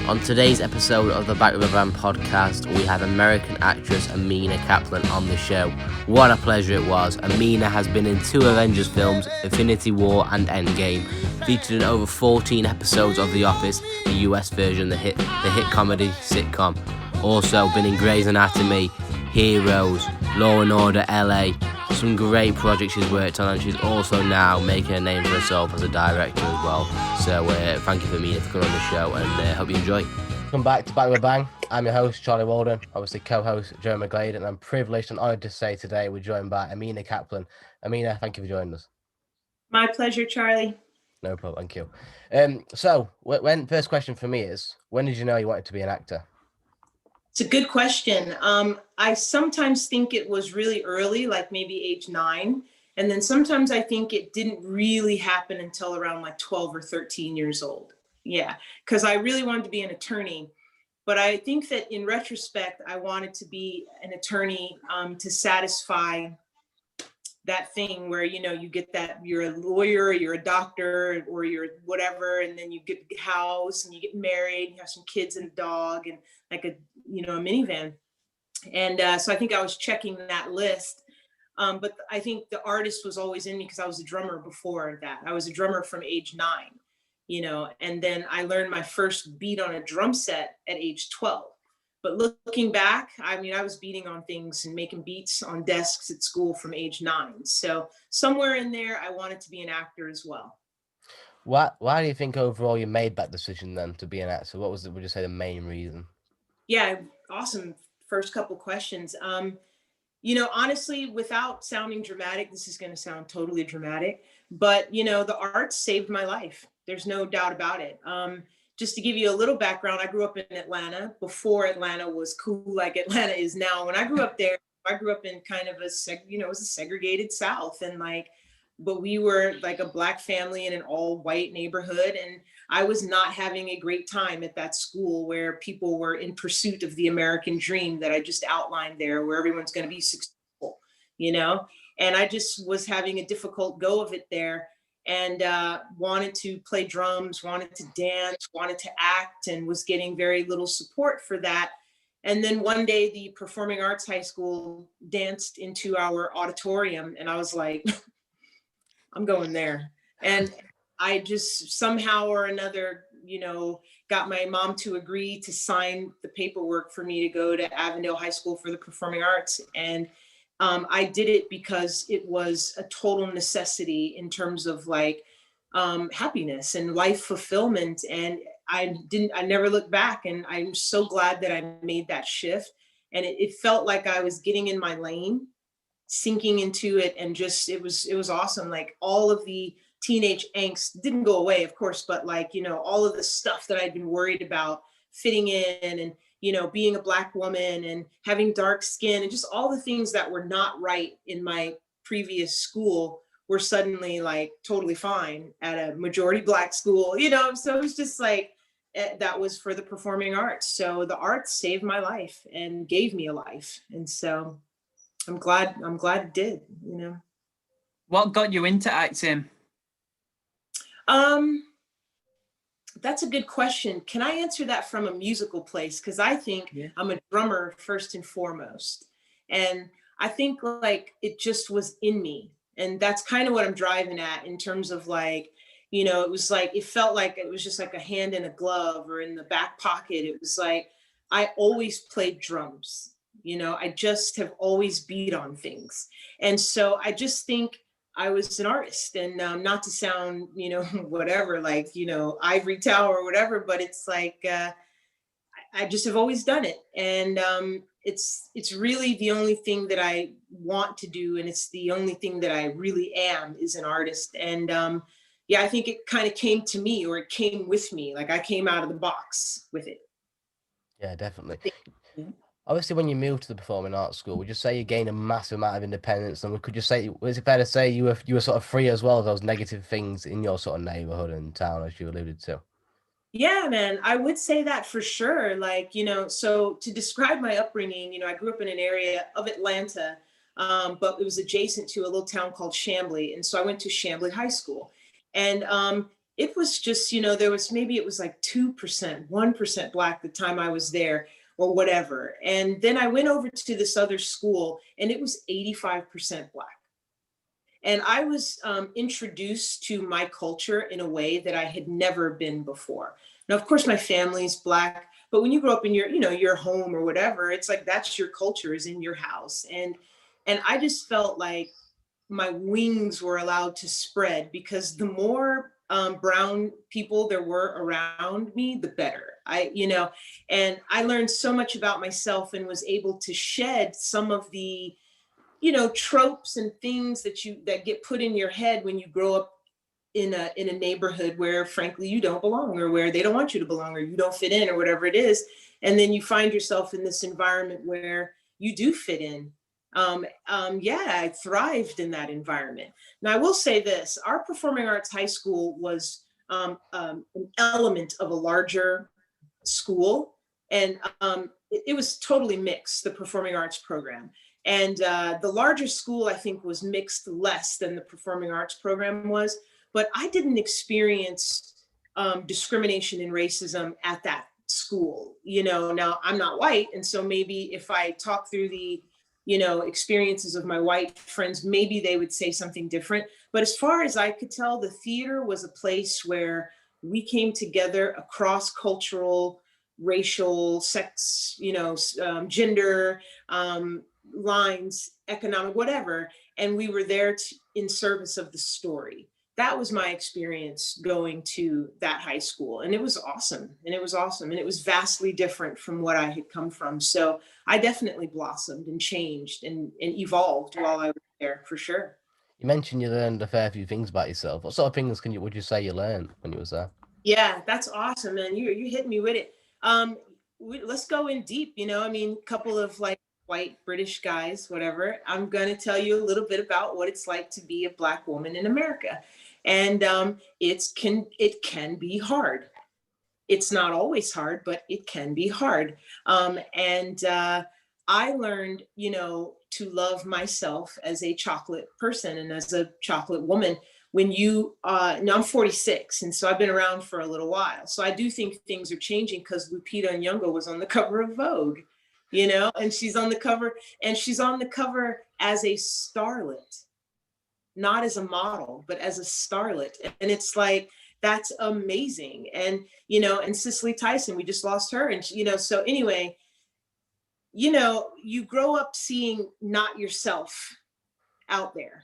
On today's episode of the Back of the Van podcast, we have American actress Ameenah Kaplan on the show. What a pleasure it was. Ameenah has been in 2 Avengers films, Infinity War and Endgame, featured in over 14 episodes of The Office, the US version, the hit comedy sitcom. Also been in Grey's Anatomy, Heroes, Law and Order LA, some great projects she's worked on, and she's also now making a name for herself as a director as well. So thank you for Ameenah for coming on the show, and hope you enjoy. Welcome back to Back with a Bang. I'm your host, Charlie Walden, obviously co-host Joe Mcglade, and I'm privileged and honoured to say today we're joined by Ameenah Kaplan. Ameenah, thank you for joining us. My pleasure, Charlie. No problem, thank you. So, first question for me is, when did you know you wanted to be an actor? It's a good question. I sometimes think it was really early, like maybe age 9. And then sometimes I think it didn't really happen until around like 12 or 13 years old. Yeah, because I really wanted to be an attorney. But I think that in retrospect, I wanted to be an attorney to satisfy that thing where, you know, you get that you're a lawyer, you're a doctor, or you're whatever, and then you get a house and you get married, you have some kids and a dog and like a minivan. And so I think I was checking that list. But I think the artist was always in me because I was a drummer before that. I was a drummer from age 9, and then I learned my first beat on a drum set at age 12. But looking back, I mean, I was beating on things and making beats on desks at school from age 9. So somewhere in there, I wanted to be an actor as well. Why do you think overall you made that decision then to be an actor? What was, would you say, the main reason? Yeah, awesome. First couple questions. Honestly, without sounding dramatic, this is going to sound totally dramatic, but, the arts saved my life. There's no doubt about it. Just to give you a little background, I grew up in Atlanta before Atlanta was cool like Atlanta is now. When I grew up there, I grew up in kind of it was a segregated South, and but we were like a Black family in an all white neighborhood. And I was not having a great time at that school where people were in pursuit of the American dream that I just outlined there, where everyone's going to be successful, and I just was having a difficult go of it there. And wanted to play drums, wanted to dance, wanted to act, and was getting very little support for that. And then one day the Performing Arts High School danced into our auditorium, and I was like, I'm going there. And I just somehow or another, got my mom to agree to sign the paperwork for me to go to Avondale High School for the Performing Arts. And I did it because it was a total necessity in terms of happiness and life fulfillment. And I never looked back. And I'm so glad that I made that shift. And it felt like I was getting in my lane, sinking into it. And just, it was awesome. Like all of the teenage angst didn't go away, of course, but all of the stuff that I'd been worried about fitting in and, being a Black woman and having dark skin and just all the things that were not right in my previous school were suddenly totally fine at a majority Black school, so it was just that was for the performing arts. So the arts saved my life and gave me a life. And so I'm glad it did, What got you into acting? That's a good question. Can I answer that from a musical place? Because I think I'm a drummer first and foremost. And I think it just was in me. And that's kind of what I'm driving at in terms of it was it felt like it was just like a hand in a glove or in the back pocket. It was I always played drums. I just have always beat on things. And so I just think I was an artist, and not to sound, whatever, ivory tower or whatever, but it's I just have always done it. And it's really the only thing that I want to do. And it's the only thing that I really am is an artist. And I think it kind of came to me, or it came with me. I came out of the box with it. Yeah, definitely. Obviously, when you moved to the Performing Arts School, would you say you gained a massive amount of independence? And could you say, was it fair to say you were sort of free as well as those negative things in your sort of neighborhood and town, as you alluded to? Yeah, man, I would say that for sure. So to describe my upbringing, I grew up in an area of Atlanta, but it was adjacent to a little town called Chamblee. And so I went to Chamblee High School. And it was just, you know, there was maybe it was like 2%, 1% Black the time I was there or whatever. And then I went over to this other school and it was 85% Black. And I was introduced to my culture in a way that I had never been before. Now, of course, my family's Black, but when you grow up in your, you know, your home or whatever, it's like that's your culture is in your house. And I just felt like my wings were allowed to spread because the more brown people there were around me, the better. You know, and I learned so much about myself and was able to shed some of the, you know, tropes and things that get put in your head when you grow up in a neighborhood where frankly you don't belong or where they don't want you to belong or you don't fit in or whatever it is. And then you find yourself in this environment where you do fit in. Yeah, I thrived in that environment. Now I will say this, our performing arts high school was an element of a larger school. And it was totally mixed, the performing arts program. And the larger school, I think, was mixed less than the performing arts program was. But I didn't experience discrimination and racism at that school. You know, now I'm not white. And so maybe if I talk through the, you know, experiences of my white friends, maybe they would say something different. But as far as I could tell, the theater was a place where we came together across cultural, racial, sex, you know, gender lines, economic, whatever. And we were there in service of the story. That was my experience going to that high school. And it was awesome. And it was awesome. And it was vastly different from what I had come from. So I definitely blossomed and changed and evolved while I was there, for sure. You mentioned you learned a fair few things about yourself. What sort of things would you say you learned when you was there? Yeah, that's awesome, man. You hit me with it. Let's go in deep. You know, I mean, a couple of like white British guys, whatever. I'm gonna tell you a little bit about what it's like to be a Black woman in America, and it can be hard. It's not always hard, but it can be hard. And I learned, you know, to love myself as a chocolate person and as a chocolate woman. When you, now I'm 46, and so I've been around for a little while. So I do think things are changing because Lupita Nyong'o was on the cover of Vogue, you know, and she's on the cover as a starlet, not as a model, but as a starlet. And it's like, that's amazing. And, you know, and Cicely Tyson, we just lost her. And, you know, so anyway, you know, you grow up seeing not yourself out there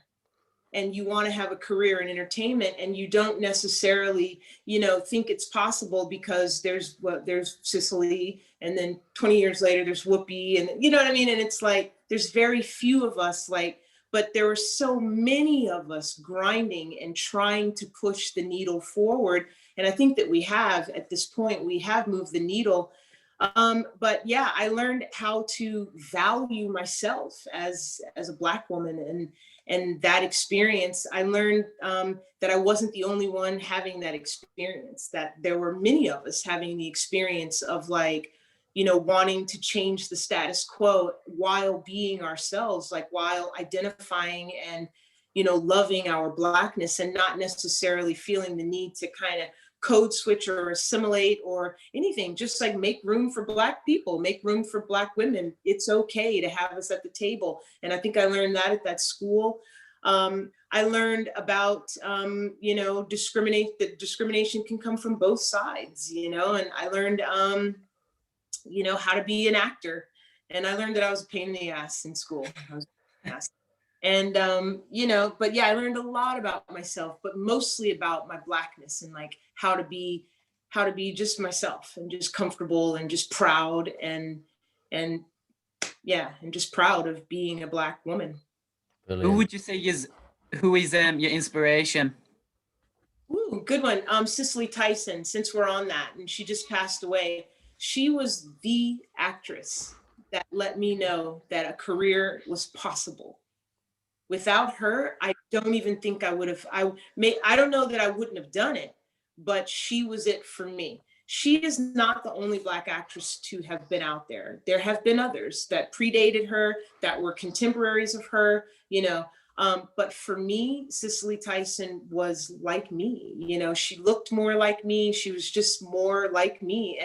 and you want to have a career in entertainment and you don't necessarily, you know, think it's possible because there's Cicely and then 20 years later, there's Whoopi and you know what I mean? And it's like, there's very few of us like, but there were so many of us grinding and trying to push the needle forward. And I think that we have, at this point, we have moved the needle. But yeah, I learned how to value myself as a Black woman, and that experience. I learned that I wasn't the only one having that experience. That there were many of us having the experience of like, you know, wanting to change the status quo while being ourselves, like while identifying and, you know, loving our Blackness and not necessarily feeling the need to kind of code switch or assimilate or anything, just like make room for Black people, make room for Black women. It's okay to have us at the table. And I think I learned that at that school. I learned about, you know, that discrimination can come from both sides, you know, and I learned, you know, how to be an actor. And I learned that I was a pain in the ass in school. I was an ass. And, you know, but yeah, I learned a lot about myself, but mostly about my Blackness and like how to be just myself and just comfortable and just proud and yeah, and just proud of being a Black woman. Brilliant. Who would you say who is your inspiration? Ooh, good one. Cicely Tyson, since we're on that, and she just passed away. She was the actress that let me know that a career was possible. Without her, I don't even think I would have, I don't know that I wouldn't have done it, but she was it for me. She is not the only Black actress to have been out there. There have been others that predated her, that were contemporaries of her, you know, But for me, Cicely Tyson was like me. You know, she looked more like me. She was just more like me.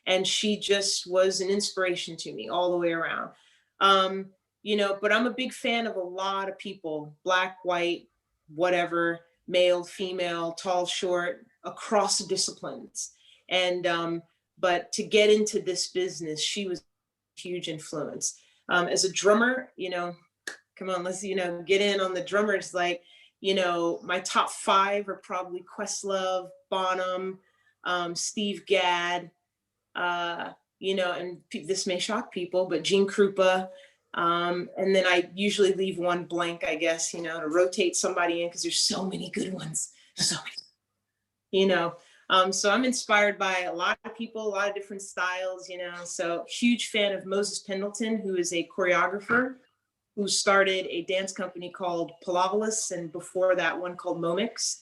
And she just was an inspiration to me all the way around. You know, but I'm a big fan of a lot of people, Black, white, whatever, male, female, tall, short, across disciplines. And but to get into this business, she was a huge influence. As a drummer, you know, come on, let's, you know, get in on the drummers. Like, you know, my top 5 are probably Questlove, Bonham, Steve Gadd, you know, and this may shock people, but Gene Krupa. And then I usually leave one blank, I guess, you know, to rotate somebody in, because there's so many good ones. So many, you know. So I'm inspired by a lot of people, a lot of different styles, you know. So huge fan of Moses Pendleton, who is a choreographer who started a dance company called Palavolus, and before that one called Momix,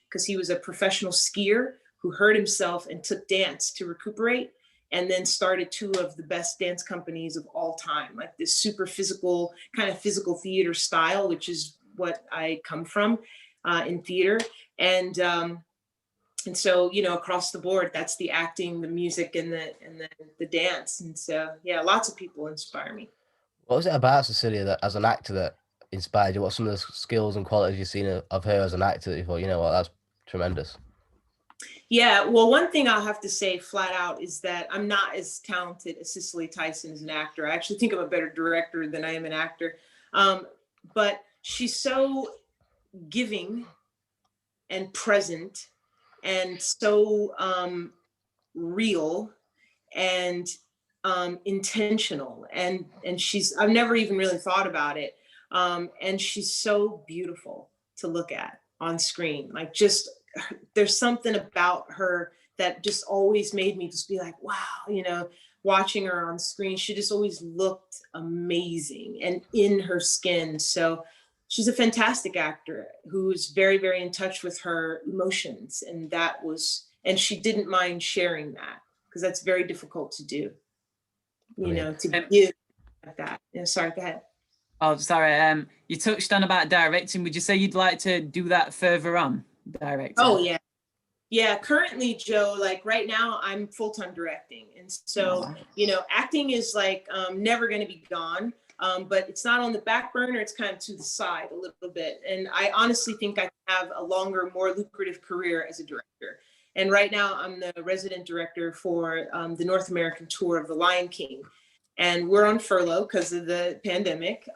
because he was a professional skier who hurt himself and took dance to recuperate, and then started 2 of the best dance companies of all time, like this super physical, kind of physical theater style, which is what I come from in theater. And so, you know, across the board, that's the acting, the music, and the dance. And so, yeah, lots of people inspire me. What was it about Cecilia that, as an actor, that inspired you? What some of the skills and qualities you've seen of her as an actor that you thought, you know what, that's tremendous? Yeah, well, one thing I'll have to say flat out is that I'm not as talented as Cicely Tyson as an actor. I actually think I'm a better director than I am an actor. But she's so giving and present and so real and intentional. And I've never even really thought about it. And she's so beautiful to look at on screen. Like, just, there's something about her that just always made me just be like, wow, you know, watching her on screen, she just always looked amazing and in her skin. So she's a fantastic actor who's very, very in touch with her emotions. And she didn't mind sharing that, because that's very difficult to do, you know, to give like that. Yeah, sorry, go ahead. Oh, sorry. You touched on about directing. Would you say you'd like to do that further on, directing? Oh, yeah. Yeah, currently, Joe, like right now, I'm full-time directing. And so, you know, acting is like never going to be gone, but it's not on the back burner. It's kind of to the side a little bit. And I honestly think I have a longer, more lucrative career as a director. And right now, I'm the resident director for the North American tour of The Lion King. And we're on furlough because of the pandemic.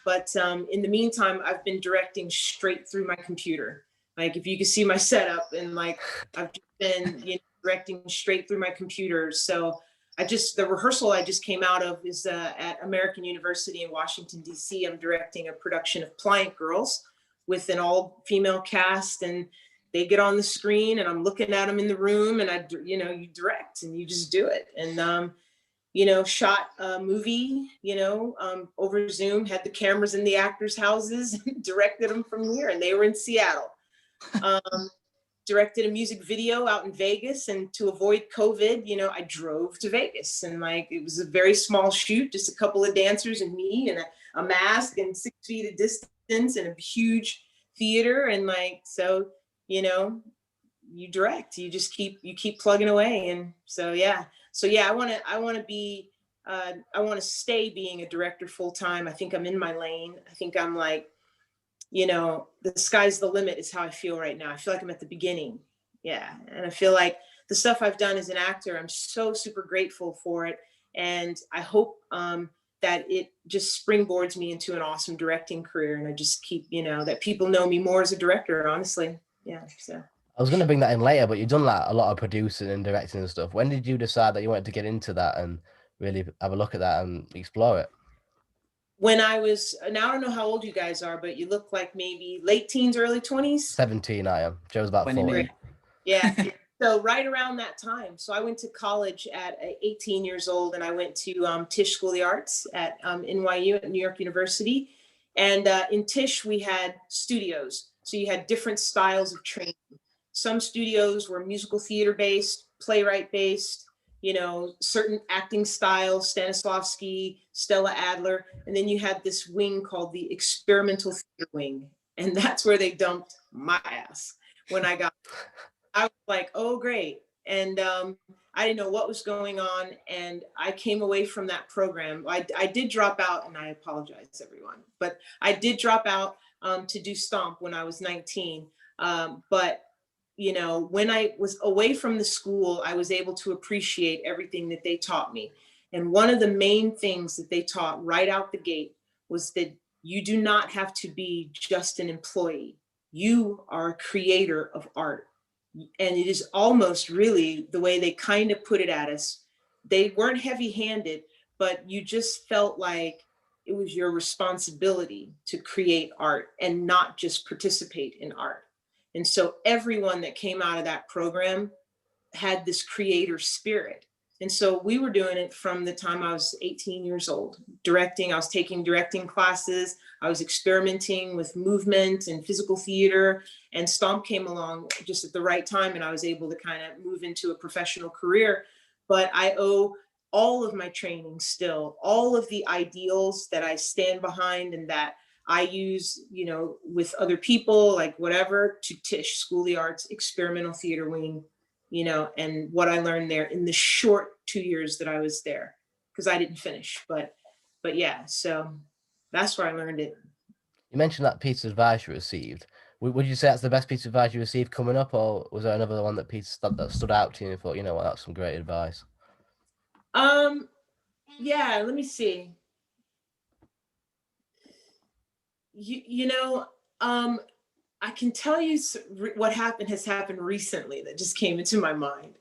But in the meantime, I've been directing straight through my computer. Like, if you can see my setup, and like, I've just been, you know, directing straight through my computer. So the rehearsal I just came out of is at American University in Washington, D.C. I'm directing a production of Pliant Girls with an all-female cast, and they get on the screen and I'm looking at them in the room, and you direct and you just do it. And, you know, shot a movie, you know, over Zoom, had the cameras in the actors' houses, directed them from here, and they were in Seattle. Directed a music video out in Vegas, and to avoid COVID, you know, I drove to Vegas, and like, it was a very small shoot, just a couple of dancers and me, and a mask, and 6 feet of distance, and a huge theater. And like, so, you know, you direct, you keep plugging away. And so, yeah. I want to stay being a director full time. I think I'm in my lane. I think I'm like, you know, the sky's the limit is how I feel right now. I feel like I'm at the beginning. Yeah. And I feel like the stuff I've done as an actor, I'm so super grateful for it. And I hope that it just springboards me into an awesome directing career. And I just keep, you know, that people know me more as a director, honestly. Yeah. So I was going to bring that in later, but you've done like a lot of producing and directing and stuff. When did you decide that you wanted to get into that and really have a look at that and explore it? When I now I don't know how old you guys are, but you look like maybe late teens, early 20s. 17 I am. Joe's about 40. Yeah. So right around that time. So I went to college at 18 years old, and I went to Tisch School of the Arts at NYU, at New York University. And in Tisch, we had studios. So you had different styles of training. Some studios were musical theater based, playwright based, you know, certain acting styles, Stanislavski, Stella Adler, and then you had this wing called the experimental theater wing. And that's where they dumped my ass when I was like, oh, great. And I didn't know what was going on. And I came away from that program. I did drop out, and I apologize, everyone, but I did drop out to do Stomp when I was 19. But, you know, when I was away from the school, I was able to appreciate everything that they taught me. And one of the main things that they taught right out the gate was that you do not have to be just an employee. You are a creator of art. And it is almost really the way they kind of put it at us. They weren't heavy handed, but you just felt like it was your responsibility to create art and not just participate in art. And so everyone that came out of that program had this creator spirit. And so we were doing it from the time I was 18 years old, directing. I was taking directing classes. I was experimenting with movement and physical theater, and Stomp came along just at the right time, and I was able to kind of move into a professional career. But I owe all of my training still, all of the ideals that I stand behind and that I use, you know, with other people, like whatever, to Tisch, School of the Arts, Experimental Theater Wing, you know, and what I learned there in the short 2 years that I was there, because I didn't finish, but yeah, so that's where I learned it. You mentioned that piece of advice you received. Would you say that's the best piece of advice you received coming up, or was there another one that that stood out to you and thought, you know what, that's some great advice? Yeah, let me see. You know, I can tell you what has happened recently that just came into my mind.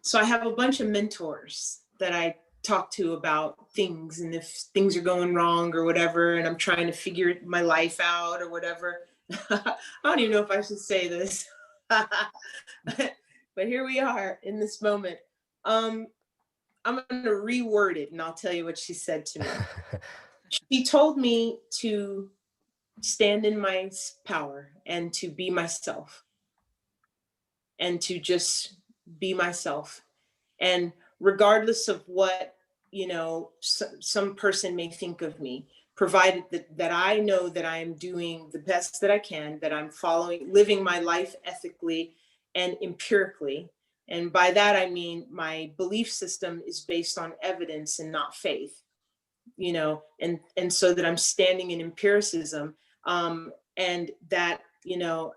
So I have a bunch of mentors that I talk to about things, and if things are going wrong or whatever, and I'm trying to figure my life out or whatever. I don't even know if I should say this, but here we are in this moment. I'm going to reword it, and I'll tell you what she said to me. She told me to stand in my power and to be myself and to just be myself. And regardless of what, you know, some person may think of me, provided that I know that I am doing the best that I can, that I'm living my life ethically and empirically. And by that, I mean, my belief system is based on evidence and not faith, you know, and so that I'm standing in empiricism, and that, you know,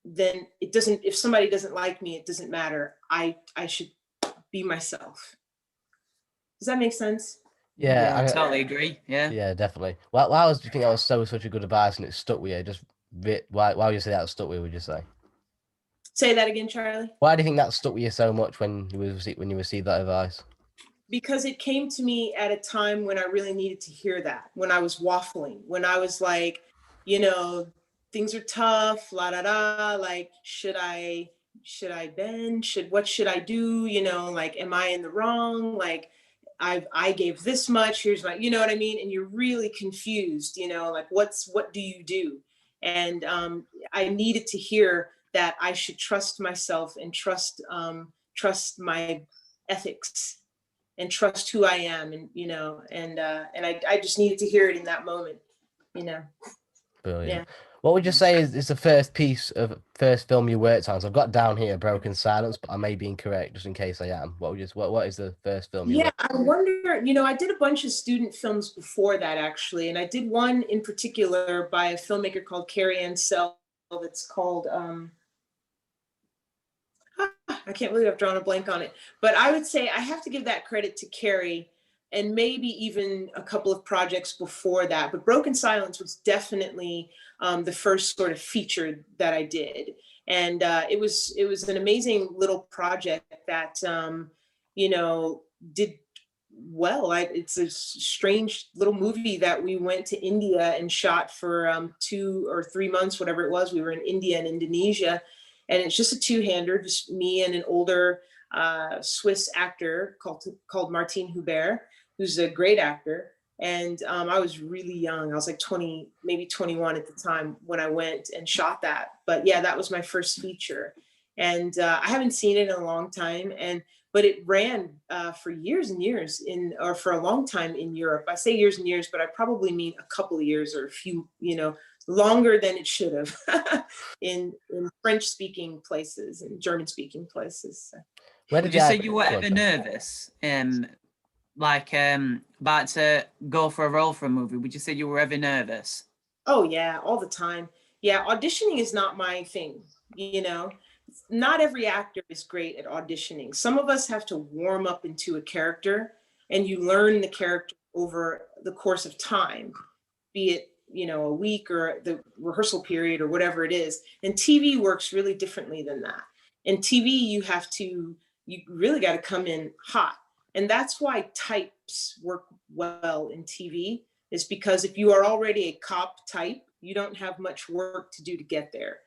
then it doesn't, if somebody doesn't like me, it doesn't matter. I should be myself. Does that make sense? Yeah, I I totally agree. Yeah. Yeah, definitely. Why do you think that was such a good advice and it stuck with you? Just why would you say that stuck with you? Would you say? Say that again, Charlie. Why do you think that stuck with you so much when you received that advice? Because it came to me at a time when I really needed to hear that. When I was waffling, when I was like, you know, things are tough, la da da. Like, should I bend? What should I do? You know, like, am I in the wrong? Like, I gave this much. Here's my, you know what I mean? And you're really confused. You know, like, what do you do? And I needed to hear that I should trust myself and trust my ethics and trust who I am, and you know, and I just needed to hear it in that moment, you know. Brilliant. Yeah. What would you say is the first film you worked on? So I've got down here Broken Silence, but I may be incorrect, just in case I am. What is the first film you Yeah, worked I wonder, you know, I did a bunch of student films before that actually, and I did one in particular by a filmmaker called Carrie Ann Sell that's called I can't believe I've drawn a blank on it, but I would say I have to give that credit to Carrie and maybe even a couple of projects before that. But Broken Silence was definitely the first sort of feature that I did. And it was an amazing little project that, you know, did well. It's a strange little movie that we went to India and shot for 2 or 3 months, whatever it was. We were in India and Indonesia. And it's just a two-hander, just me and an older Swiss actor called Martin Hubert, who's a great actor. And I was really young. I was like 20, maybe 21 at the time when I went and shot that. But yeah, that was my first feature. And I haven't seen it in a long time. And but it ran for years and years or for a long time in Europe. I say years and years, but I probably mean a couple of years or a few, longer than it should have in French speaking places and German speaking places. So. Where Would you say you were ever nervous, about to go for a role for a movie? Would you say you were ever nervous? Oh yeah, all the time. Yeah, auditioning is not my thing, Not every actor is great at auditioning. Some of us have to warm up into a character, and you learn the character over the course of time, be it, a week or the rehearsal period or whatever it is. And TV works really differently than that. In TV, you really got to come in hot. And that's why types work well in TV, is because if you are already a cop type, you don't have much work to do to get there,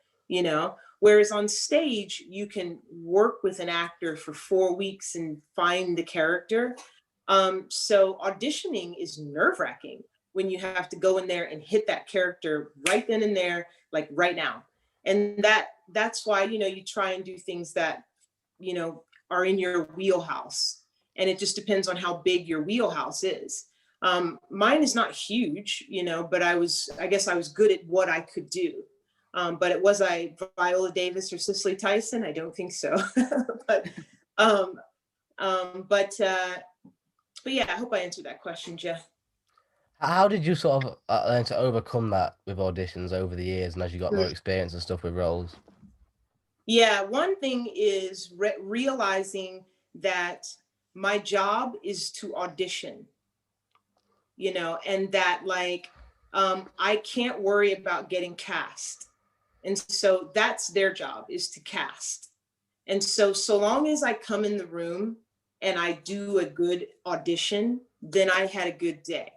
Whereas on stage, you can work with an actor for 4 weeks and find the character. So auditioning is nerve-wracking when you have to go in there and hit that character right then and there, like right now. And that's why, you try and do things that, are in your wheelhouse. And it just depends on how big your wheelhouse is. Mine is not huge, but I guess I was good at what I could do. But was I Viola Davis or Cicely Tyson? I don't think so. but yeah, I hope I answered that question, Jeff. How did you sort of learn to overcome that with auditions over the years and as you got more experience and stuff with roles? Yeah, one thing is realizing that my job is to audition, and that I can't worry about getting cast. And so that's their job, is to cast. And so long as I come in the room and I do a good audition, then I had a good day.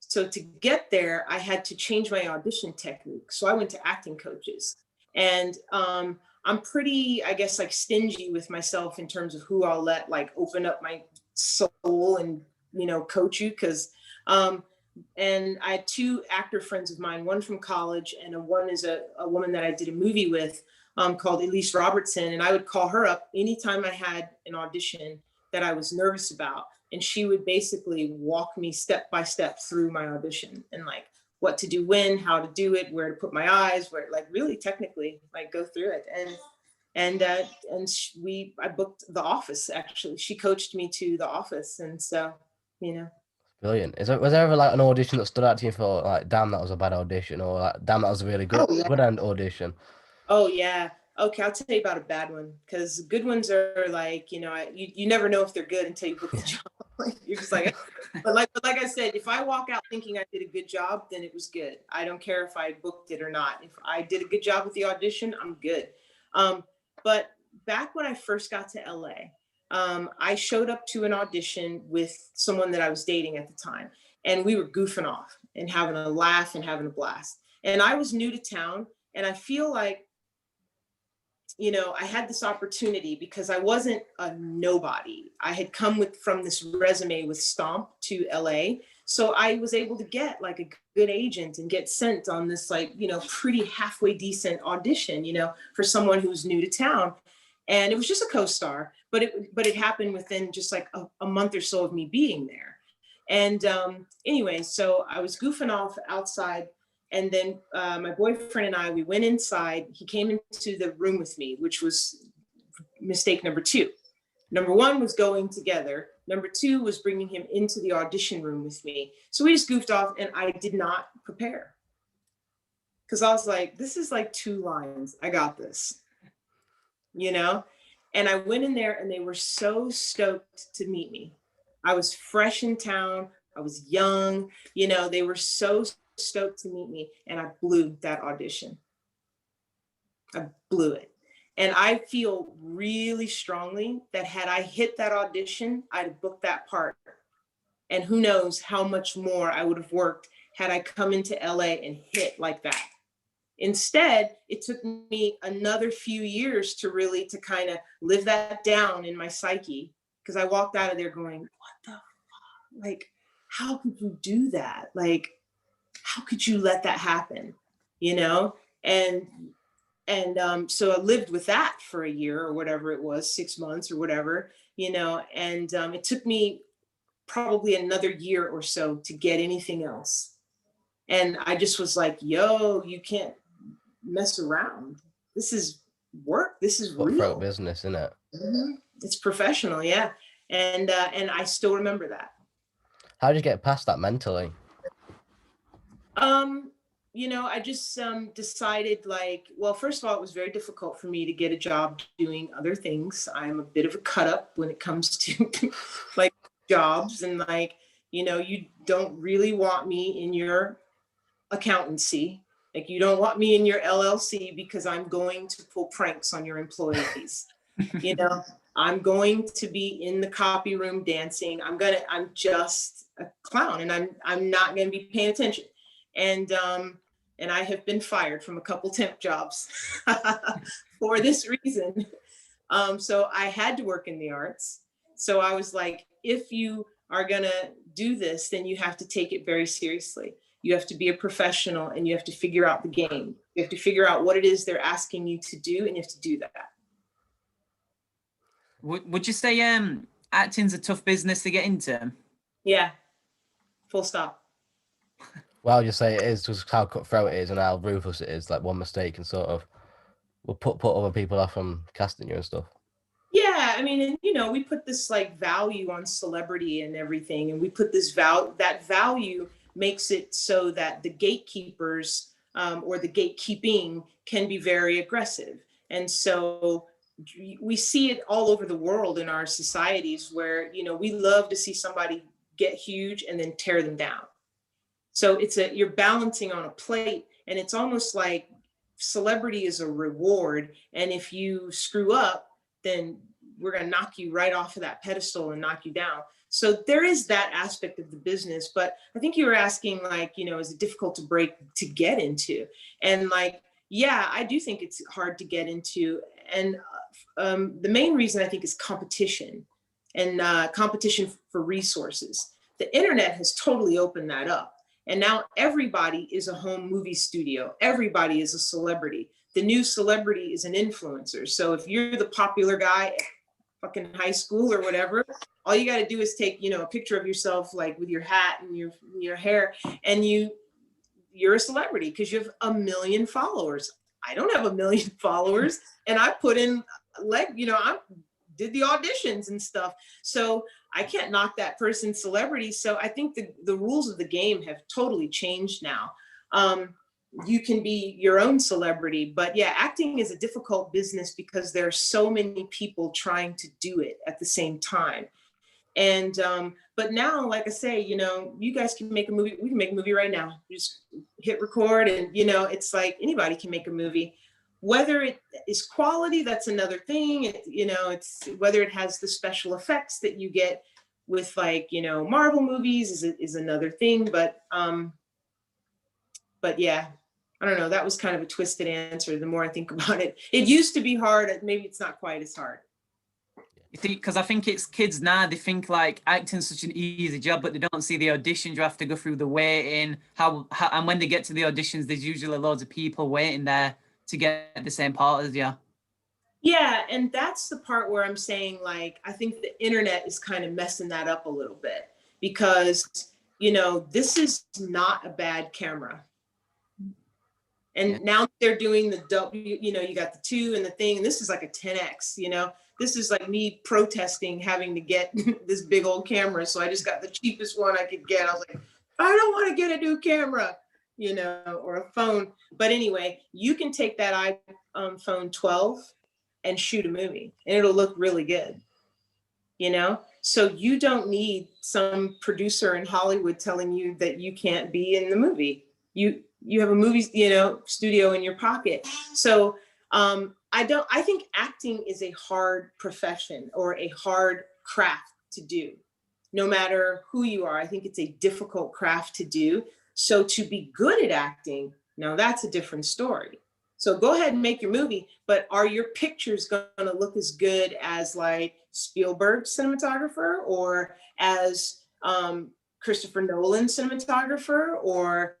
So to get there, I had to change my audition technique. So I went to acting coaches, and I'm pretty, I guess, stingy with myself in terms of who I'll let open up my soul and, coach you. And I had 2 actor friends of mine, one from college, and one is a woman that I did a movie with called Elise Robertson. And I would call her up anytime I had an audition that I was nervous about. And she would basically walk me step by step through my audition and what to do when, how to do it, where to put my eyes, where really technically go through it. I booked The Office, actually. She coached me to The Office. And so, Brilliant. Was there ever an audition that stood out to you for damn, that was a bad audition, or damn, that was a really good audition? Oh yeah. Okay, I'll tell you about a bad one, because good ones are you never know if they're good until you book the job. You're just but like I said, if I walk out thinking I did a good job, then it was good. I don't care if I booked it or not. If I did a good job with the audition, I'm good. But back when I first got to LA, I showed up to an audition with someone that I was dating at the time, and we were goofing off and having a laugh and having a blast. And I was new to town, and I feel like, I had this opportunity because I wasn't a nobody. I had come from this resume with Stomp to LA. So I was able to get a good agent and get sent on this pretty halfway decent audition, for someone who's new to town. And it was just a co-star, but it happened within just a month or so of me being there. And anyway, so I was goofing off outside. And then my boyfriend and I, we went inside. He came into the room with me, which was mistake number 2. Number 1 was going together. Number 2 was bringing him into the audition room with me. So we just goofed off, and I did not prepare. Because I was like, this is 2 lines. I got this, And I went in there, and they were so stoked to meet me. I was fresh in town. I was young. They were so stoked to meet me, and I blew that audition. I blew it. And I feel really strongly that had I hit that audition, I'd have booked that part. And who knows how much more I would have worked had I come into LA and hit like that. Instead, it took me another few years to kind of live that down in my psyche, because I walked out of there going, what the fuck? How could you do that? How could you let that happen? And so I lived with that for a year or whatever it was, 6 months or whatever. and it took me probably another year or so to get anything else. And I just was like, yo, you can't mess around. This is work. This is Cutthroat real. business, isn't it? It's professional, yeah. And I still remember that. How did you get past that mentally? I just decided, like, well, first of all, it was very difficult for me to get a job doing other things. I'm a bit of a cut up when it comes to like jobs, and like, you don't really want me in your accountancy. Like, you don't want me in your LLC because I'm going to pull pranks on your employees. I'm going to be in the copy room dancing. I'm just a clown, and I'm not going to be paying attention. And I have been fired from a couple temp jobs for this reason. So I had to work in the arts. So I was like, if you are going to do this, then you have to take it very seriously. You have to be a professional, and you have to figure out the game. You have to figure out what it is they're asking you to do, and you have to do that. Would you say acting's a tough business to get into? Yeah, full stop. Well, I'll just say it is, just how cutthroat it is and how ruthless it is. Like, one mistake can sort of will put other people off from casting you and stuff. Yeah, I mean, and we put this like value on celebrity and everything, and we put this that value makes it so that the gatekeepers or the gatekeeping can be very aggressive. And so we see it all over the world in our societies where, we love to see somebody get huge and then tear them down. So you're balancing on a plate, and it's almost like celebrity is a reward. And if you screw up, then we're going to knock you right off of that pedestal and knock you down. So there is that aspect of the business. But I think you were asking, like, is it difficult to get into? And like, yeah, I do think it's hard to get into. And the main reason I think is competition, and competition for resources. The internet has totally opened that up. And now everybody is a home movie studio. Everybody is a celebrity. The new celebrity is an influencer. So if you're the popular guy at fucking high school or whatever, all you got to do is take, a picture of yourself, like with your hat and your hair, and you're a celebrity because you have 1 million followers. I don't have 1 million followers, and I put in I did the auditions and stuff. So I can't knock that person's celebrity. So I think the rules of the game have totally changed now. You can be your own celebrity, but yeah, acting is a difficult business because there are so many people trying to do it at the same time. And but now, like I say, you guys can make a movie. We can make a movie right now. You just hit record, and it's like anybody can make a movie. Whether it is quality, that's another thing. It's whether it has the special effects that you get with, like, Marvel movies is another thing. But yeah, I don't know. That was kind of a twisted answer. The more I think about it, it used to be hard. Maybe it's not quite as hard. You think, because I think it's kids now, they think like acting's such an easy job, but they don't see the auditions. You have to go through the waiting. And when they get to the auditions, there's usually loads of people waiting there to get the same part as you. Yeah, and that's the part where I'm saying, like, I think the internet is kind of messing that up a little bit because, this is not a bad camera. And now they're doing the W, you got the 2 and the thing, and this is like a 10X, This is like me protesting having to get this big old camera. So I just got the cheapest one I could get. I was like, I don't want to get a new camera, or a phone. But anyway, you can take that iPhone 12 and shoot a movie, and it'll look really good, So you don't need some producer in Hollywood telling you that you can't be in the movie. You have a movie, studio in your pocket. So I think acting is a hard profession or a hard craft to do. No matter who you are, I think it's a difficult craft to do. So to be good at acting, now that's a different story. So go ahead and make your movie, but are your pictures going to look as good as like Spielberg's cinematographer, or as Christopher Nolan's cinematographer, or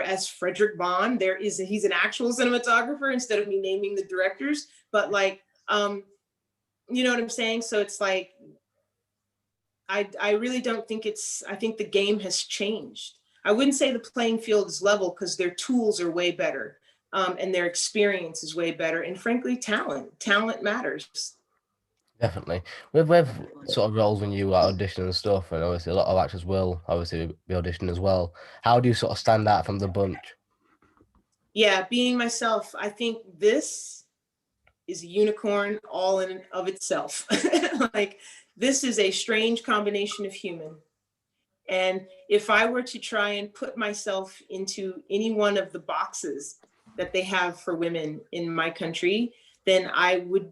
as Frederick Bond? He's an actual cinematographer instead of me naming the directors. But like, you know what I'm saying? So it's like, I really don't think I think the game has changed. I wouldn't say the playing field is level because their tools are way better, and their experience is way better. And frankly, talent matters. Definitely. With sort of roles when you audition and stuff, and obviously a lot of actors will obviously be auditioning as well. How do you sort of stand out from the bunch? Yeah, being myself. I think this is a unicorn all in and of itself. Like, this is a strange combination of human. And if I were to try and put myself into any one of the boxes that they have for women in my country, then I would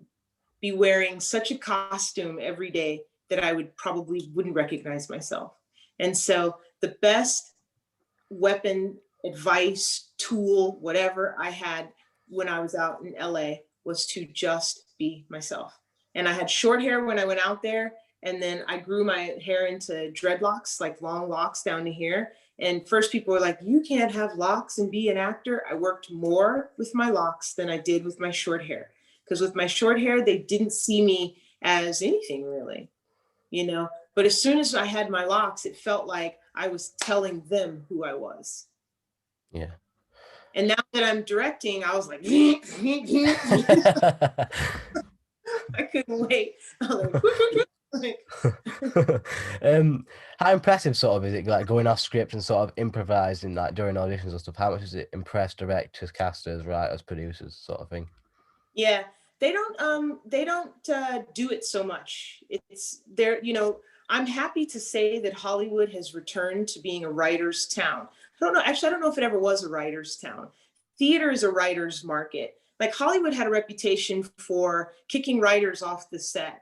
be wearing such a costume every day that I would probably wouldn't recognize myself. And so the best weapon, advice, tool, whatever I had when I was out in LA was to just be myself. And I had short hair when I went out there. And then I grew my hair into dreadlocks, like long locks down to here. And first people were like, you can't have locks and be an actor. I worked more with my locks than I did with my short hair. Because with my short hair, they didn't see me as anything really, you know. But as soon as I had my locks, it felt like I was telling them who I was. Yeah. And now that I'm directing, I was like, I couldn't wait. I was like, How impressive sort of is it, like going off script and sort of improvising like during auditions and stuff? How much does it impress directors, casters, writers, producers, sort of thing? yeah, they don't do it so much. It's there, you know. I'm happy to say that Hollywood has returned to being a writer's town. I don't know, actually, I don't know if it ever was a writer's town. Theater is a writer's market. Like, Hollywood had a reputation for kicking writers off the set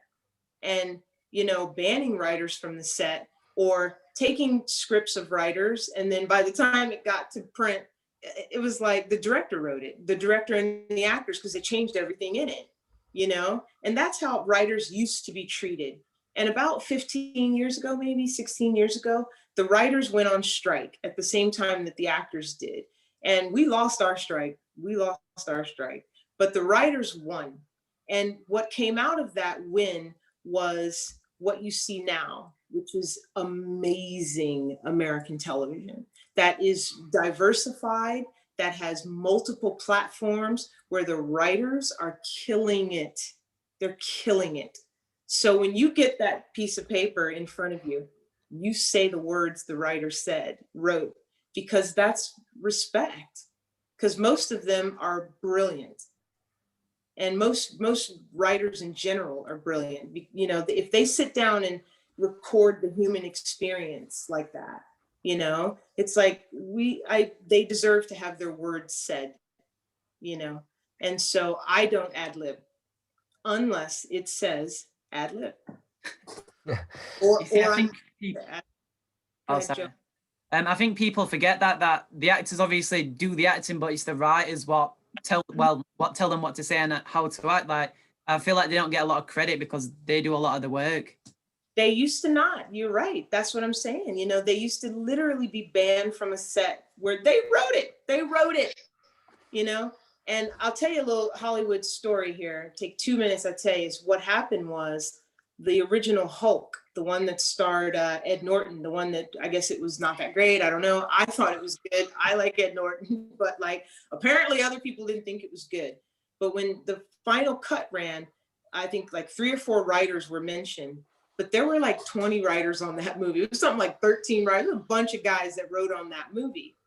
and, you know, banning writers from the set, or taking scripts of writers, and then by the time it got to print, it was like the director wrote it, the director and the actors, because they changed everything in it, you know. And that's how writers used to be treated. And about 15 years ago, maybe 16 years ago, the writers went on strike at the same time that the actors did. And we lost our strike. But the writers won. And what came out of that win was what you see now, which is amazing American television that is diversified, that has multiple platforms, where the writers are killing it. They're killing it. So when you get that piece of paper in front of you, you say the words the writer wrote, because that's respect. Because most of them are brilliant. And most writers in general are brilliant. You know, if they sit down and record the human experience like that, you know, it's like they deserve to have their words said, you know. And so I don't ad lib unless it says ad lib. I think I think people forget that the actors obviously do the acting, but it's the writers what tell them what to say and how to act. Like, I feel like they don't get a lot of credit because they do a lot of the work. They used to not. You're right. That's what I'm saying. You know, they used to literally be banned from a set where they wrote it, you know. And I'll tell you a little Hollywood story here. Take 2 minutes, I'll tell you. Is what happened was the original Hulk, the one that starred Ed Norton, the one that, I guess it was not that great. I don't know. I thought it was good. I like Ed Norton, but like, apparently other people didn't think it was good. But when the final cut ran, I think like 3 or 4 writers were mentioned, but there were like 20 writers on that movie. It was something like 13 writers, a bunch of guys that wrote on that movie.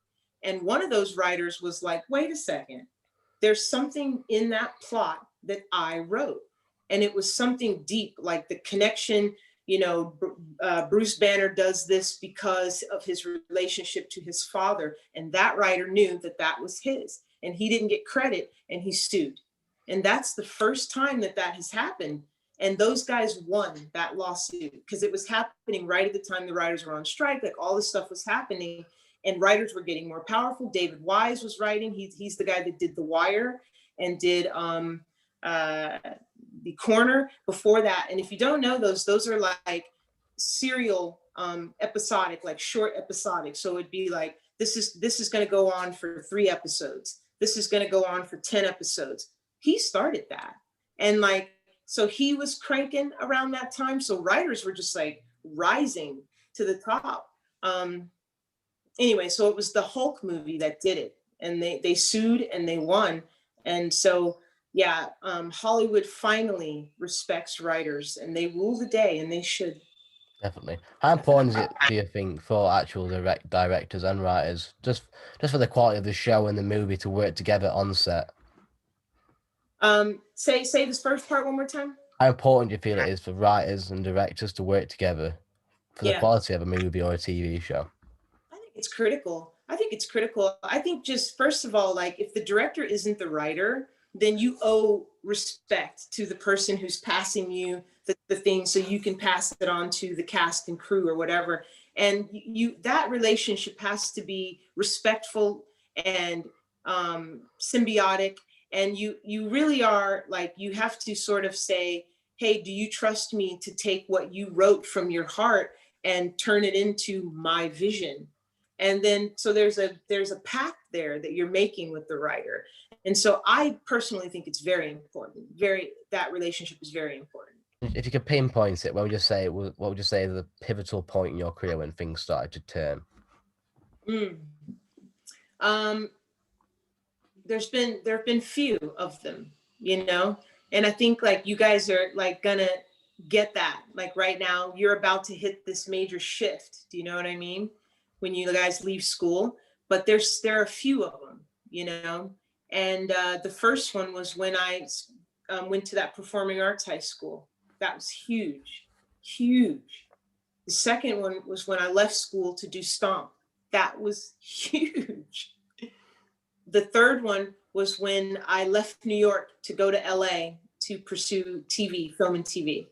And one of those writers was like, wait a second, there's something in that plot that I wrote. And it was something deep, like the connection, you know, Bruce Banner does this because of his relationship to his father. And that writer knew that that was his, and he didn't get credit, and he sued. And that's the first time that has happened. And those guys won that lawsuit because it was happening right at the time the writers were on strike. Like, all this stuff was happening and writers were getting more powerful. David Wise was writing. He's the guy that did The Wire and did The Corner before that. And if you don't know those are like serial episodic, like short episodic. So it'd be like, this is going to go on for 3 episodes. This is going to go on for 10 episodes. He started that. And like, So he was cranking around that time. So writers were just like rising to the top. Anyway, so it was the Hulk movie that did it, and they sued and they won. And so yeah, Hollywood finally respects writers, and they rule the day, and they should. Definitely. How important is it, do you think, for actual directors and writers, just for the quality of the show and the movie, to work together on set? Say this first part one more time. How important do you feel it is for writers and directors to work together for the Yeah. quality of a movie or a TV show? I think it's critical. I think it's critical. I think just first of all, like if the director isn't the writer, then you owe respect to the person who's passing you the thing so you can pass it on to the cast and crew or whatever. And you that relationship has to be respectful and symbiotic. And you really are like, you have to sort of say, hey, do you trust me to take what you wrote from your heart and turn it into my vision? And then so there's a pact there that you're making with the writer. And so I personally think it's very important. That relationship is very important. If you could pinpoint it, what would you say the pivotal point in your career when things started to turn? There have been few of them, and I think like you guys are like gonna get that. Like right now, you're about to hit this major shift. Do you know what I mean? When you guys leave school, but there are a few of them, And the first one was when I went to that performing arts high school. That was huge, huge. The second one was when I left school to do Stomp. That was huge. The third one was when I left New York to go to LA to pursue film and TV.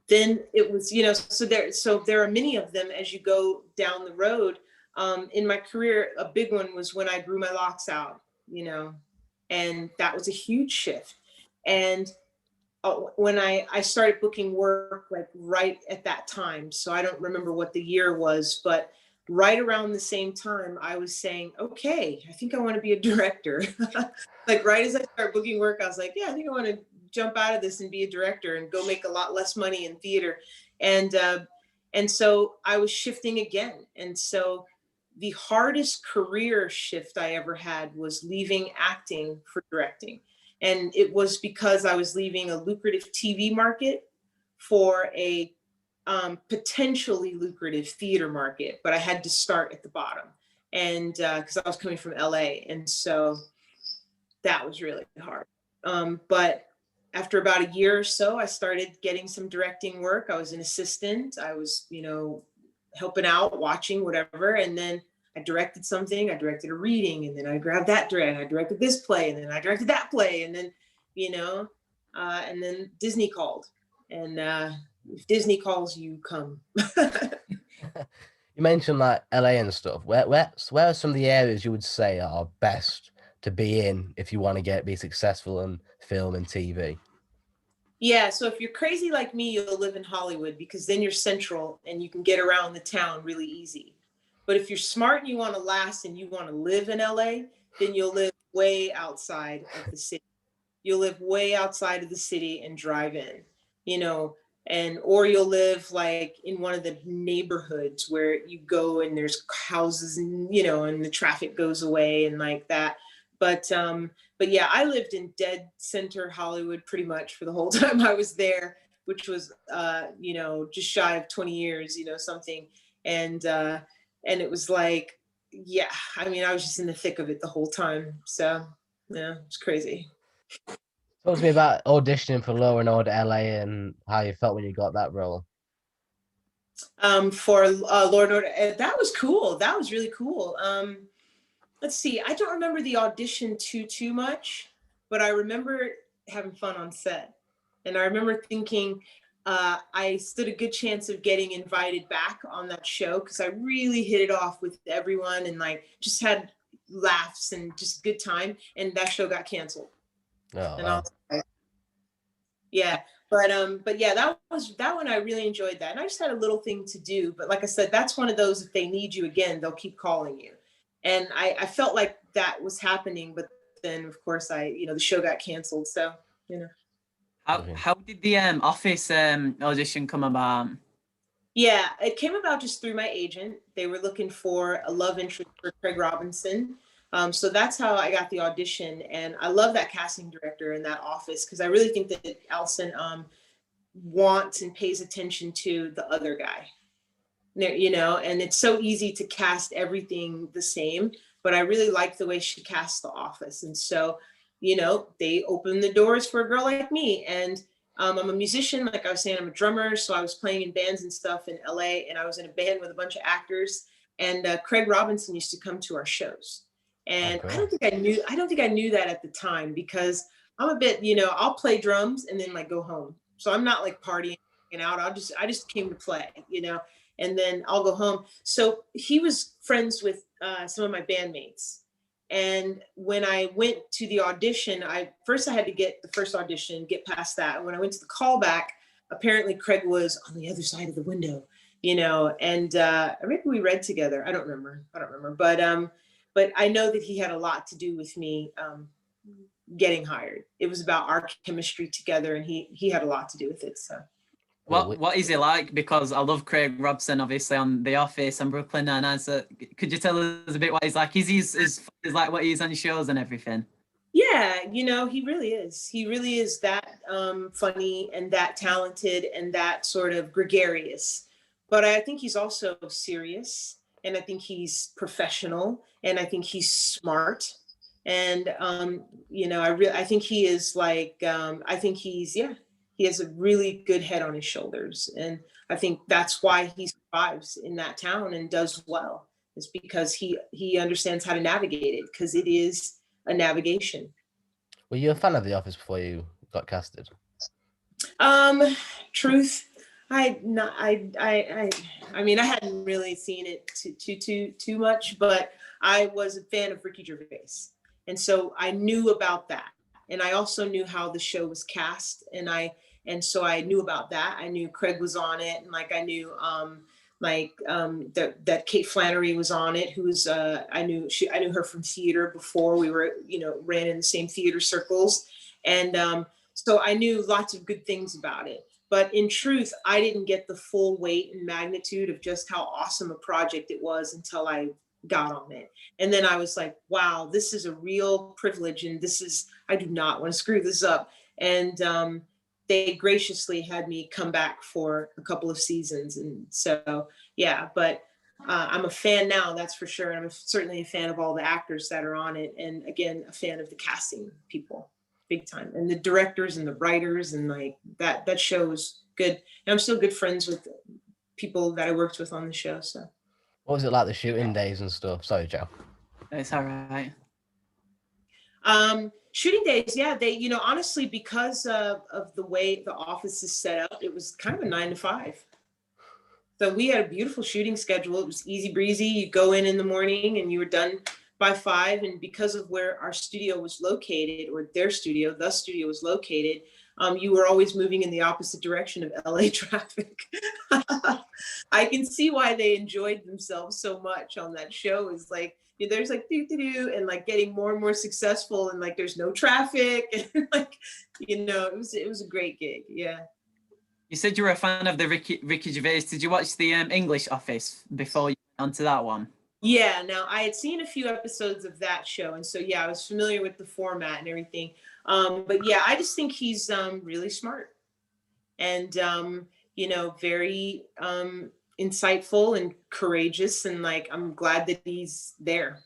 Then it was, so there are many of them as you go down the road. In my career, a big one was when I grew my locks out, and that was a huge shift. And when I started booking work, like right at that time, so I don't remember what the year was, but right around the same time, I was saying, okay, I think I want to be a director. Like right as I started booking work, I was like, yeah, I think I want to jump out of this and be a director and go make a lot less money in theater. And so I was shifting again. And so the hardest career shift I ever had was leaving acting for directing. And it was because I was leaving a lucrative TV market for a potentially lucrative theater market, but I had to start at the bottom. And because I was coming from LA. And so that was really hard. But after about a year or so, I started getting some directing work. I was an assistant. I was, helping out, watching, whatever. And then I directed something. I directed a reading, and then I grabbed that direct. I directed this play, and then I directed that play, and then, and then Disney called. And if Disney calls, you come. You mentioned like LA and stuff. Where are some of the areas you would say are best to be in if you want to be successful in film and TV? Yeah, so if you're crazy like me, you'll live in Hollywood because then you're central and you can get around the town really easy. But if you're smart and you want to last and you want to live in LA, then you'll live way outside of the city. You'll live way outside of the city and drive in, or you'll live like in one of the neighborhoods where you go and there's houses and, and the traffic goes away and like that. But yeah, I lived in dead center Hollywood pretty much for the whole time I was there, which was, just shy of 20 years, something. And it was like, yeah, I mean, I was just in the thick of it the whole time. So yeah, it's crazy. Talk to me about auditioning for Law and Order LA and how you felt when you got that role. For Law and Order, that was cool. That was really cool. Let's see. I don't remember the audition too much, but I remember having fun on set, and I remember thinking I stood a good chance of getting invited back on that show because I really hit it off with everyone and like just had laughs and just good time. And that show got canceled. Oh, and wow. Yeah, but yeah, that one I really enjoyed that, and I just had a little thing to do. But like I said, that's one of those, if they need you again, they'll keep calling you. And I felt like that was happening, but then of course the show got canceled. So, How did the Office audition come about? Yeah, it came about just through my agent. They were looking for a love interest for Craig Robinson. So that's how I got the audition. And I love that casting director in that office because I really think that Allison wants and pays attention to the other guy. You know, and it's so easy to cast everything the same, but I really like the way she casts The Office. And so, you know, they opened the doors for a girl like me. And I'm a musician, like I was saying, I'm a drummer. So I was playing in bands and stuff in LA, and I was in a band with a bunch of actors. And Craig Robinson used to come to our shows. And Okay. I don't think I knew that at the time because I'm a bit, you know, I'll play drums and then like go home. So I'm not like partying out. I just came to play, you know, and then I'll go home. So he was friends with some of my bandmates. And when I went to the audition, I had to get the first audition, get past that. When I went to the callback, apparently Craig was on the other side of the window, you know, and maybe we read together. I don't remember, but I know that he had a lot to do with me getting hired. It was about our chemistry together, and he had a lot to do with it. So. What is it like? Because I love Craig Robson, obviously, on The Office and Brooklyn Nine-Nine. So could you tell us a bit what he's like? Is he is like what he's on shows and everything? Yeah, you know, he really is. He really is that funny and that talented and that sort of gregarious. But I think he's also serious, and I think he's professional, and I think he's smart. And you know, I think he is like I think he has a really good head on his shoulders, and I think that's why he survives in that town and does well. It's because he understands how to navigate it, because it is a navigation. Were you a fan of The Office before you got casted? Truth, I not I mean I hadn't really seen it too much, but I was a fan of Ricky Gervais, and so I knew about that, and I also knew how the show was cast, and so I knew about that. I knew Craig was on it, and like I knew that Kate Flannery was on it, who was I knew her from theater before. We were, you know, ran in the same theater circles, and so I knew lots of good things about it. But in truth, I didn't get the full weight and magnitude of just how awesome a project it was until I got on it. And then I was like, wow, this is a real privilege, and I do not want to screw this up. And they graciously had me come back for a couple of seasons. And so, yeah, but I'm a fan now, that's for sure. And I'm certainly a fan of all the actors that are on it. And again, a fan of the casting people, big time. And the directors and the writers, and like that show was good. And I'm still good friends with people that I worked with on the show. So. What was it like, the shooting days and stuff? Sorry, Joe. It's all right. Shooting days, yeah, they, you know, honestly, because of the way the office is set up, it was kind of a 9 to 5. So we had a beautiful shooting schedule. It was easy breezy. You go in the morning and you were done by 5. And because of where our studio was located, or the studio was located, you were always moving in the opposite direction of LA traffic. I can see why they enjoyed themselves so much on that show. Is like, there's like do and like getting more and more successful, and like there's no traffic, and like, you know, it was a great gig. Yeah. You said you were a fan of the Ricky Gervais. Did you watch the English Office before you went onto that one? Yeah, now I had seen a few episodes of that show, and so yeah, I was familiar with the format and everything. But yeah, I just think he's really smart, and you know, very insightful and courageous, and like I'm glad that he's there.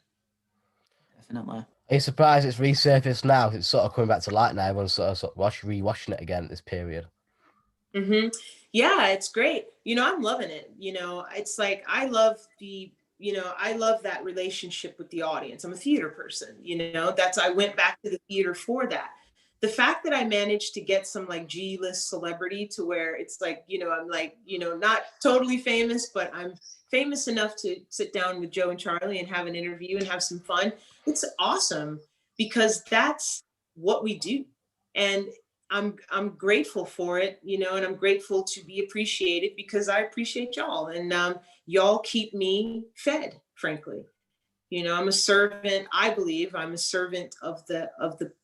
Definitely. Are you surprised it's resurfaced now? It's sort of coming back to light now. Everyone's sort of rewatching it again at this period. Mm-hmm. Yeah, it's great. You know, I'm loving it. You know, it's like I love that relationship with the audience. I'm a theater person, you know, I went back to the theater for that. The fact that I managed to get some like G-list celebrity to where it's like, you know, I'm like, you know, not totally famous, but I'm famous enough to sit down with Joe and Charlie and have an interview and have some fun. It's awesome, because that's what we do. And I'm grateful for it, you know, and I'm grateful to be appreciated, because I appreciate y'all, and y'all keep me fed, frankly. You know, I'm a servant. I believe I'm a servant of the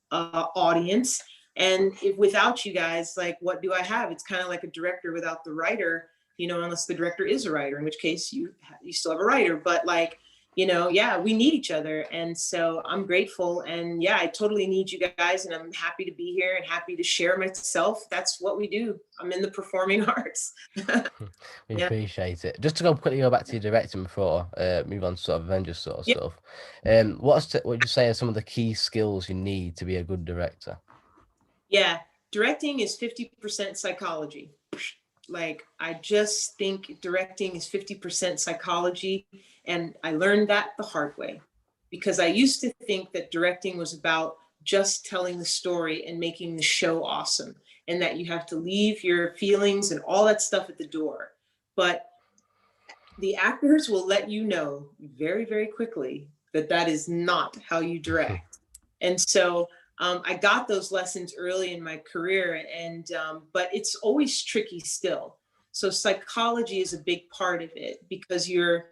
audience, And if without you guys, like, what do I have? It's kind of like a director without the writer, unless the director is a writer, in which case you still have a writer. But like, yeah, we need each other. And so I'm grateful. And yeah, I totally need you guys. And I'm happy to be here and happy to share myself. That's what we do. I'm in the performing arts. We Yeah. appreciate it. Just to quickly go back to your directing before move on to sort of Avengers sort of Yeah. stuff. What would you say are some of the key skills you need to be a good director? Yeah. Directing is 50% psychology. Like, I just think directing is 50% psychology. And I learned that the hard way, because I used to think that directing was about just telling the story and making the show awesome, and that you have to leave your feelings and all that stuff at the door. But the actors will let you know very, very quickly that that is not how you direct. And so I got those lessons early in my career, and but it's always tricky still. So psychology is a big part of it, because you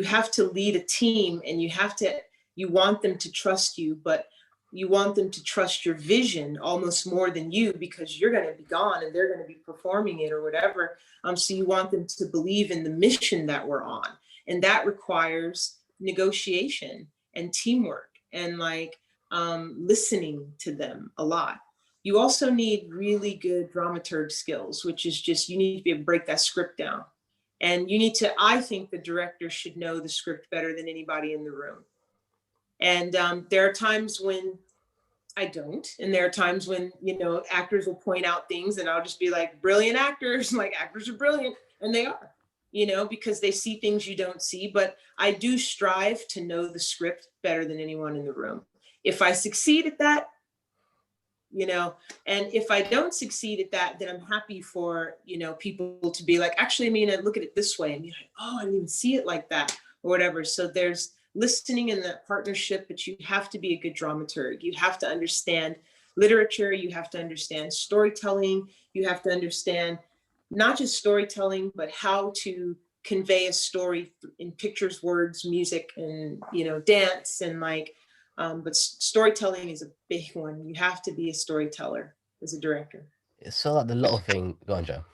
have to lead a team, and you want them to trust you, but you want them to trust your vision almost more than you, because you're going to be gone and they're going to be performing it or whatever. So you want them to believe in the mission that we're on, and that requires negotiation and teamwork, and like listening to them a lot. You also need really good dramaturg skills, which is just, you need to be able to break that script down. And you need to, I think the director should know the script better than anybody in the room. And there are times when I don't. And there are times when, actors will point out things and I'll just be like, brilliant actors, like, actors are brilliant. And they are, because they see things you don't see. But I do strive to know the script better than anyone in the room. If I succeed at that, and if I don't succeed at that, then I'm happy for, people to be like, actually, Ameenah, look at it this way. And you're like, oh, I didn't even see it like that, or whatever. So there's listening in that partnership, but you have to be a good dramaturg. You have to understand literature. You have to understand storytelling. You have to understand not just storytelling, but how to convey a story in pictures, words, music, and, dance, and like, but storytelling is a big one. You have to be a storyteller as a director. It's sort of like the little thing. Go on, Joe.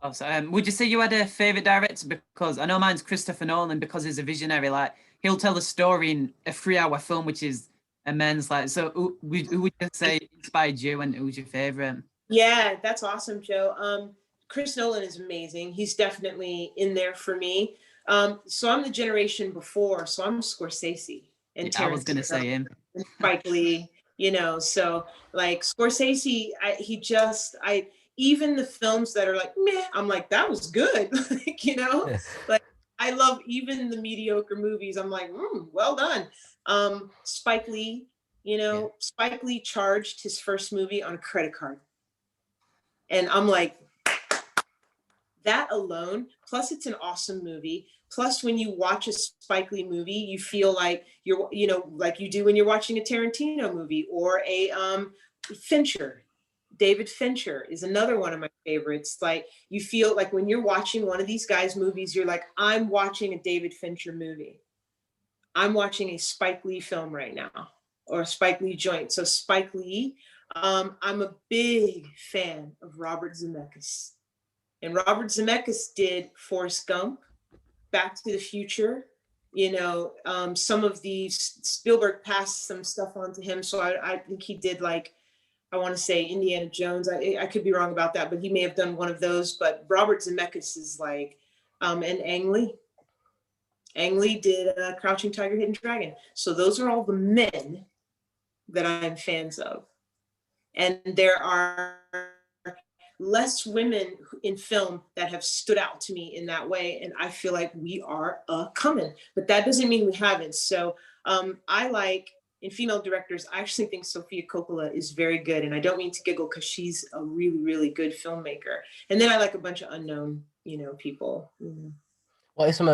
Oh, so, would you say you had a favorite director? Because I know mine's Christopher Nolan, because he's a visionary. Like, he'll tell a story in a 3-hour film, which is immense. Like, so who would you say inspired you, and who's your favorite? Yeah, that's awesome, Joe. Chris Nolan is amazing. He's definitely in there for me. So I'm the generation before, so I'm Scorsese and I was gonna say him. and Spike Lee, so like Scorsese, even the films that are like, meh, I'm like, that was good. Like, like, I love even the mediocre movies. I'm like, well done. Spike Lee, Spike Lee charged his first movie on a credit card. And I'm like, that alone, plus it's an awesome movie. Plus, when you watch a Spike Lee movie, you feel like you're, like you do when you're watching a Tarantino movie or a Fincher. David Fincher is another one of my favorites. Like, you feel like when you're watching one of these guys' movies, you're like, I'm watching a David Fincher movie. I'm watching a Spike Lee film right now, or a Spike Lee joint. So Spike Lee, I'm a big fan of Robert Zemeckis. And Robert Zemeckis did Forrest Gump, Back to the Future. Some of the Spielberg passed some stuff on to him. So I think he did, like, I want to say Indiana Jones. I could be wrong about that, but he may have done one of those. But Robert Zemeckis is like, and Ang Lee. Ang Lee did Crouching Tiger, Hidden Dragon. So those are all the men that I'm fans of. And there are less women in film that have stood out to me in that way. And I feel like we are coming, but that doesn't mean we haven't. So I like, in female directors, I actually think Sofia Coppola is very good. And I don't mean to giggle, because she's a really, really good filmmaker. And then I like a bunch of unknown, people. What are some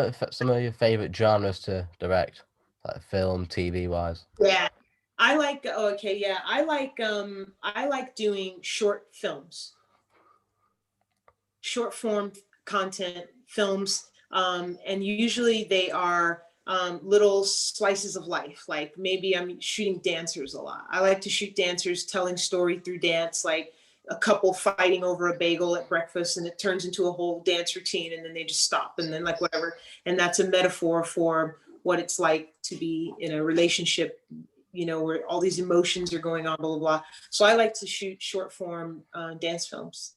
of your favorite genres to direct, like film, TV wise? Yeah, I like. Oh, okay, yeah, I like doing short films, short form content films, and usually they are little slices of life. Like maybe I'm shooting dancers a lot. I like to shoot dancers telling story through dance, like a couple fighting over a bagel at breakfast and it turns into a whole dance routine and then they just stop and then like whatever. And that's a metaphor for what it's like to be in a relationship, you know, where all these emotions are going on, blah, blah, blah. So I like to shoot short form dance films.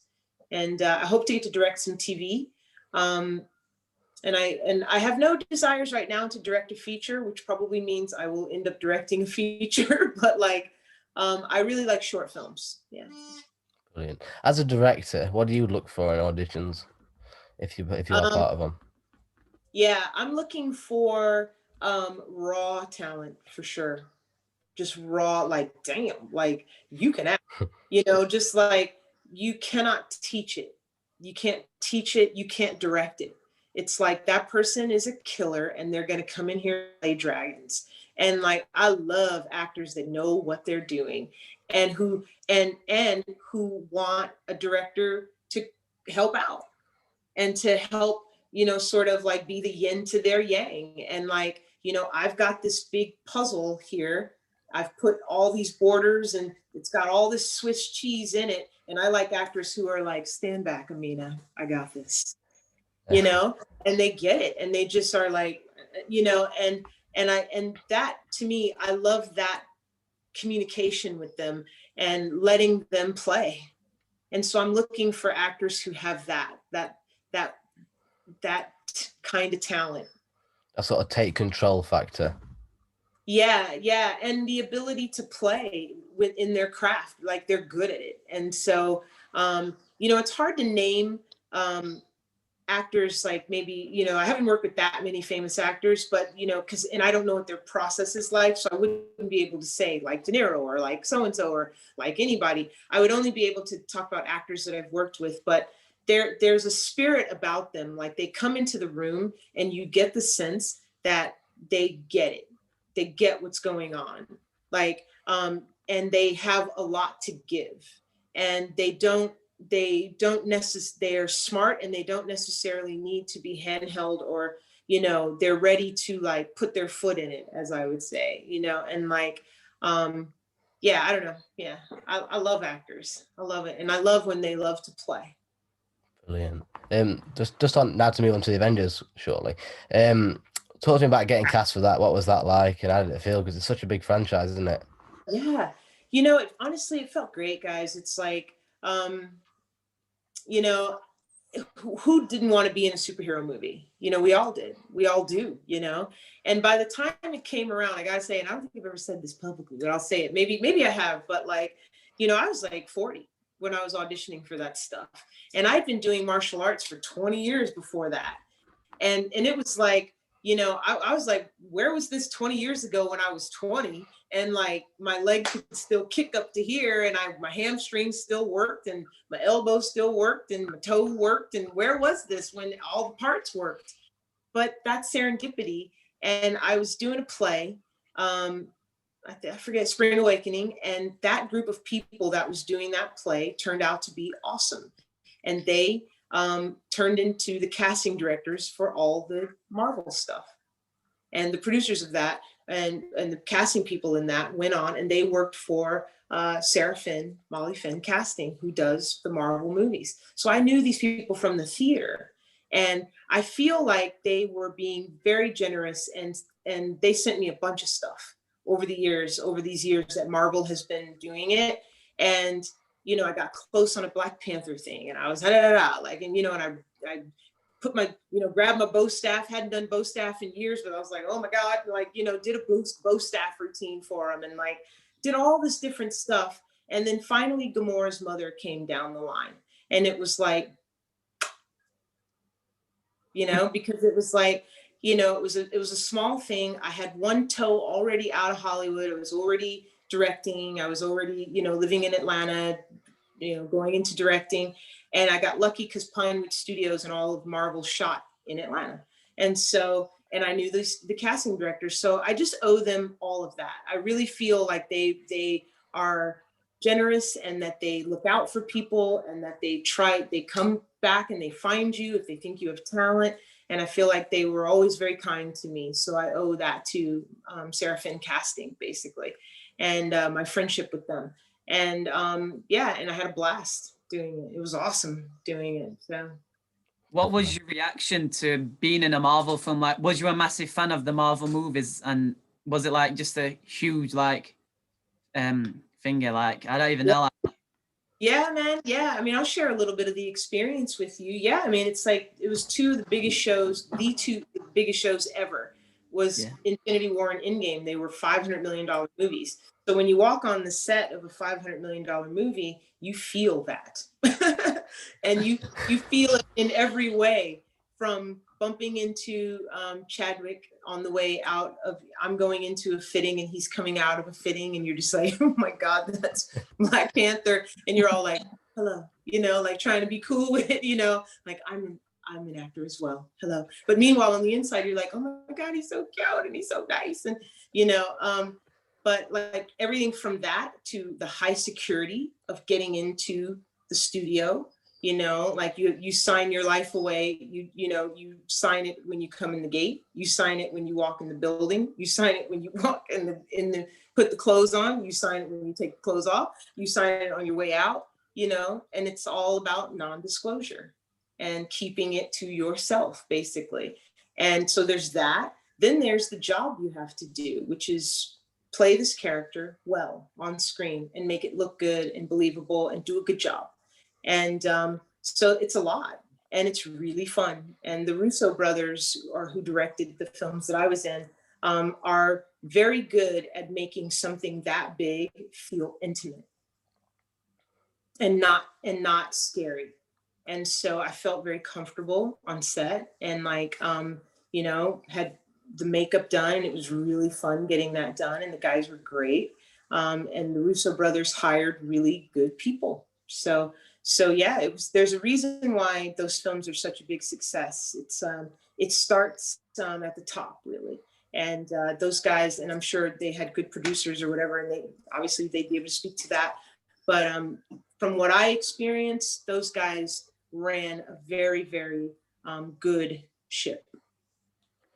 And I hope to get to direct some TV. And I have no desires right now to direct a feature, which probably means I will end up directing a feature, but like, I really like short films. Yeah. Brilliant. As a director, what do you look for in auditions if you are part of them? Yeah, I'm looking for raw talent for sure. Just raw, like, damn, like you can act, you know, just like you cannot teach it. You can't teach it, you can't direct it. It's like that person is a killer and they're going to come in here and play dragons. And like I love actors that know what they're doing and who want a director to help out and to help, you know, sort of like be the yin to their yang. And like, you know, I've got this big puzzle here. I've put all these borders and it's got all this Swiss cheese in it. And I like actors who are like, stand back, Ameenah, I got this, you know, and they get it. And they just are like, you know, and that to me, I love that communication with them and letting them play. And so I'm looking for actors who have that kind of talent. A sort of take control factor. Yeah, and the ability to play within their craft, like they're good at it. And so, you know, it's hard to name actors like maybe, you know, I haven't worked with that many famous actors, but you know, and I don't know what their process is like, so I wouldn't be able to say like De Niro or like so and so or like anybody. I would only be able to talk about actors that I've worked with, but there's a spirit about them. Like they come into the room and you get the sense that they get it. They get what's going on. Like, and they have a lot to give. And they're smart and they don't necessarily need to be handheld or, you know, they're ready to like put their foot in it, as I would say, you know, and like, yeah, I don't know. Yeah. I love actors. I love it. And I love when they love to play. Brilliant. Just on now to move on to the Avengers shortly. Talk to me about getting cast for that. What was that like, and how did it feel? Because it's such a big franchise, isn't it? Yeah, you know, honestly, it felt great, guys. It's like, you know, who didn't want to be in a superhero movie? You know, we all did. We all do. You know, and by the time it came around, I gotta say, and I don't think I've ever said this publicly, but I'll say it. Maybe I have, but like, you know, I was like 40 when I was auditioning for that stuff, and I'd been doing martial arts for 20 years before that, and it was like, you know, I was like, where was this 20 years ago when I was 20? And like my leg could still kick up to here and my hamstrings still worked and my elbow still worked and my toe worked. And where was this when all the parts worked? But that's serendipity. And I was doing a play, I forget, Spring Awakening. And that group of people that was doing that play turned out to be awesome. And they turned into the casting directors for all the Marvel stuff. And the producers of that and the casting people in that went on and they worked for Molly Finn Casting, who does the Marvel movies. So I knew these people from the theater. And I feel like they were being very generous and they sent me a bunch of stuff over these years that Marvel has been doing it. And you know, I got close on a Black Panther thing and I was like, and you know, and I put my, you know, grabbed my bow staff, hadn't done bow staff in years, but I was like, oh my God, like, you know, did a bow staff routine for him and like did all this different stuff. And then finally Gamora's mother came down the line and it was like, you know, because it was like, you know, it was a small thing. I had one toe already out of Hollywood. I was already directing. I was already, you know, living in Atlanta, you know, going into directing. And I got lucky because Pinewood Studios and all of Marvel shot in Atlanta. And so, and I knew the casting directors. So I just owe them all of that. I really feel like they are generous and that they look out for people and that they come back and they find you if they think you have talent. And I feel like they were always very kind to me. So I owe that to Seraphin Casting, basically, and my friendship with them. And yeah, and I had a blast doing it. It was awesome doing it. So. What was your reaction to being in a Marvel film? Like, was you a massive fan of the Marvel movies? And was it like just a huge like finger? Like, I don't even know. Yeah, man. Yeah. I mean, I'll share a little bit of the experience with you. Yeah. I mean, it's like, it was two of the biggest shows, the two biggest shows ever was Infinity War and Endgame. They were $500 million movies. So when you walk on the set of a $500 million movie, you feel that. And you feel it in every way, from bumping into Chadwick on the way out of, I'm going into a fitting and he's coming out of a fitting, and you're just like, oh my God, that's Black Panther. And you're all like, hello, you know, like trying to be cool with it, you know, like I'm an actor as well. Hello. But meanwhile, on the inside, you're like, oh my God, he's so cute and he's so nice. And, you know, but like everything from that to the high security of getting into the studio, you know, like you sign your life away. You know, you sign it when you come in the gate. You sign it when you walk in the building. You sign it when you walk in the put the clothes on. You sign it when you take the clothes off. You sign it on your way out, you know, and it's all about non-disclosure and keeping it to yourself, basically. And so there's that. Then there's the job you have to do, which is play this character well on screen and make it look good and believable and do a good job. And so it's a lot, and it's really fun. And the Russo brothers, or who directed the films that I was in, are very good at making something that big feel intimate and not scary. And so I felt very comfortable on set, and like, you know, had the makeup done. It was really fun getting that done, and the guys were great. And the Russo brothers hired really good people. So yeah, there's a reason why those films are such a big success. It starts at the top, really. And those guys, and I'm sure they had good producers or whatever, and they'd be able to speak to that. But from what I experienced, those guys ran a very, very good ship.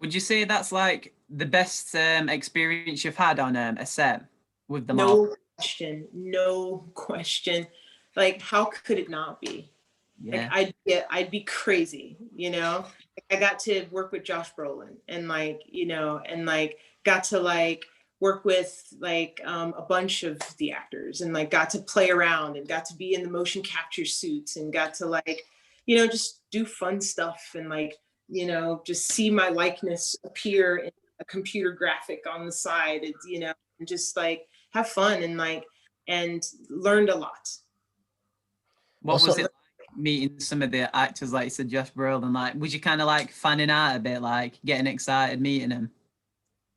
Would you say that's like the best experience you've had on a set with the No question, no question. Like, how could it not be? Yeah. Like, I'd be crazy, you know. I got to work with Josh Brolin, and like, you know, and like got to like work with like a bunch of the actors, and like got to play around and got to be in the motion capture suits, and got to like, you know, just do fun stuff, and like, you know, just see my likeness appear in a computer graphic on the side, you know, and just like have fun and like, and learned a lot. What was it like meeting some of the actors, like you said, Josh Brolin? Like, was you kind of like fanning out a bit, like getting excited meeting him?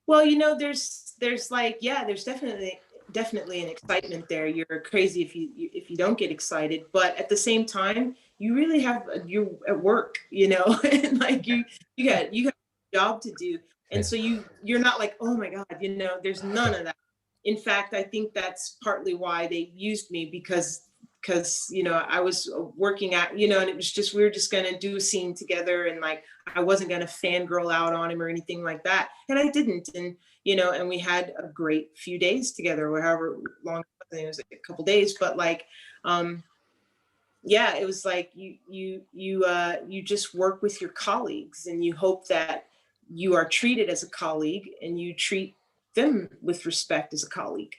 Well, you know, there's like, yeah, there's definitely an excitement there. You're crazy if you don't get excited, but at the same time, you really have, you're at work, you know, and like you got a job to do, and so you're not like, oh my God, you know, there's none of that. In fact, I think that's partly why they used me, because you know, I was working at, you know, and it was just, we were just gonna do a scene together, and like I wasn't gonna fangirl out on him or anything like that, and I didn't. And you know, and we had a great few days together, or however long it was, like a couple days, but like yeah, it was like you just work with your colleagues, and you hope that you are treated as a colleague, and you treat them with respect as a colleague.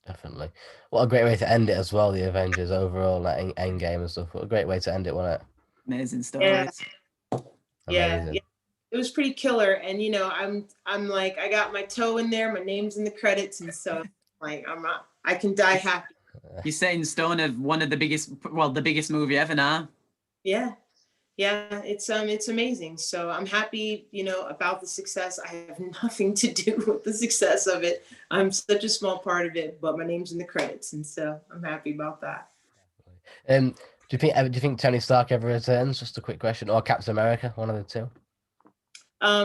Definitely. What a great way to end it as well, the Avengers overall, like Endgame and stuff. What a great way to end it, wasn't it? Amazing stories. Amazing. Yeah. It was pretty killer. And you know, I'm like, I got my toe in there, my name's in the credits, and so like I can die happy. You're set in stone of one of the biggest, well, the biggest movie ever now. Yeah. It's amazing. So I'm happy, you know, about the success. I have nothing to do with the success of it. I'm such a small part of it, but my name's in the credits, and so I'm happy about that. Do you think Tony Stark ever returns? Just a quick question, or Captain America, one of the two.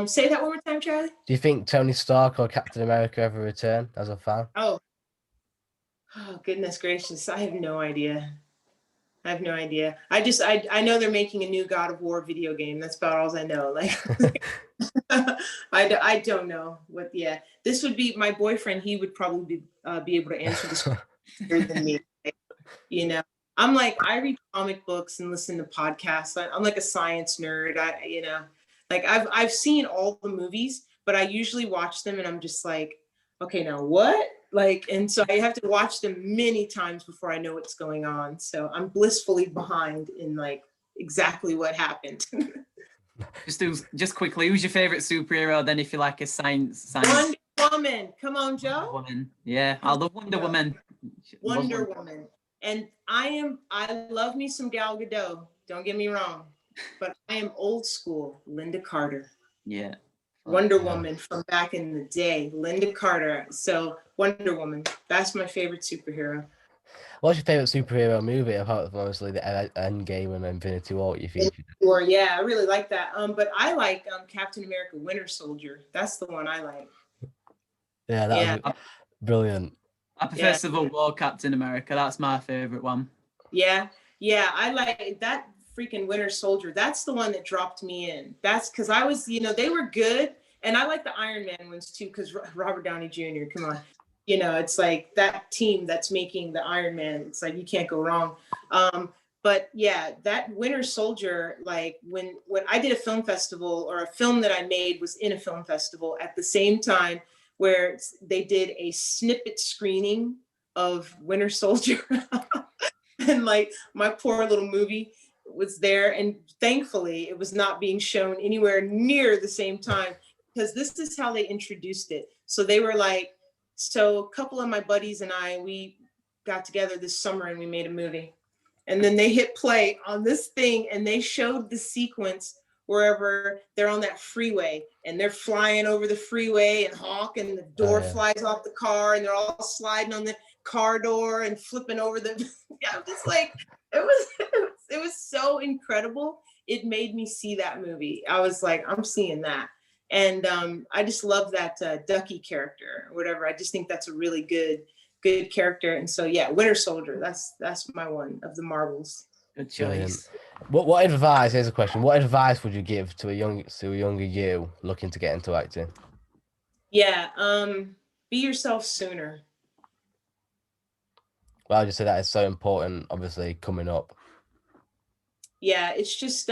Say that one more time, Charlie. Do you think Tony Stark or Captain America ever return as a fan? Oh goodness gracious, I have no idea. I have no idea. I know they're making a new God of War video game. That's about all I know. Like, I don't know what. Yeah, this would be my boyfriend. He would probably be able to answer this better than me. You know, I'm like, I read comic books and listen to podcasts. I'm like a science nerd. Like I've seen all the movies, but I usually watch them and I'm just like, okay, now what? Like, and so I have to watch them many times before I know what's going on. So I'm blissfully behind in like exactly what happened. Just quickly, who's your favorite superhero then? If you like a science. Wonder Woman. Come on, Joe. Wonder Woman. Yeah, I love Wonder Woman. Wonder Woman. And I love me some Gal Gadot. Don't get me wrong, but I am old school Linda Carter. Yeah. Wonder Woman from back in the day, Linda Carter. So Wonder Woman, that's my favorite superhero. What's your favorite superhero movie apart from obviously the Endgame and Infinity War? You featured? Or yeah, I really like that. But I like Captain America: Winter Soldier. That's the one I like. Yeah, that was brilliant. I prefer Civil War Captain America. That's my favorite one. Yeah, I like that freaking Winter Soldier. That's the one that dropped me in. That's because I was, they were good, and I like the Iron Man ones too. Because Robert Downey Jr. Come on, it's like that team that's making the Iron Man. It's like you can't go wrong. But yeah, that Winter Soldier, like when I did a film festival, or a film that I made was in a film festival at the same time where they did a snippet screening of Winter Soldier. And like my poor little movie was there, and thankfully it was not being shown anywhere near the same time, because this is how they introduced it. So they were like, so a couple of my buddies and we got together this summer and we made a movie. And then they hit play on this thing and they showed the sequence wherever they're on that freeway and they're flying over the freeway and and the door flies off the car and they're all sliding on the car door and flipping over the just like it was so incredible. It made me see that movie. I was like, I'm seeing that. And I just love that Ducky character or whatever. I just think that's a really good character. And so yeah, Winter Soldier, that's my one of the Marvels. Good choice. What advice, here's a question, what advice would you give to a younger you looking to get into acting? Yeah, be yourself sooner. Well, I just say that is so important, obviously, coming up. Yeah, it's just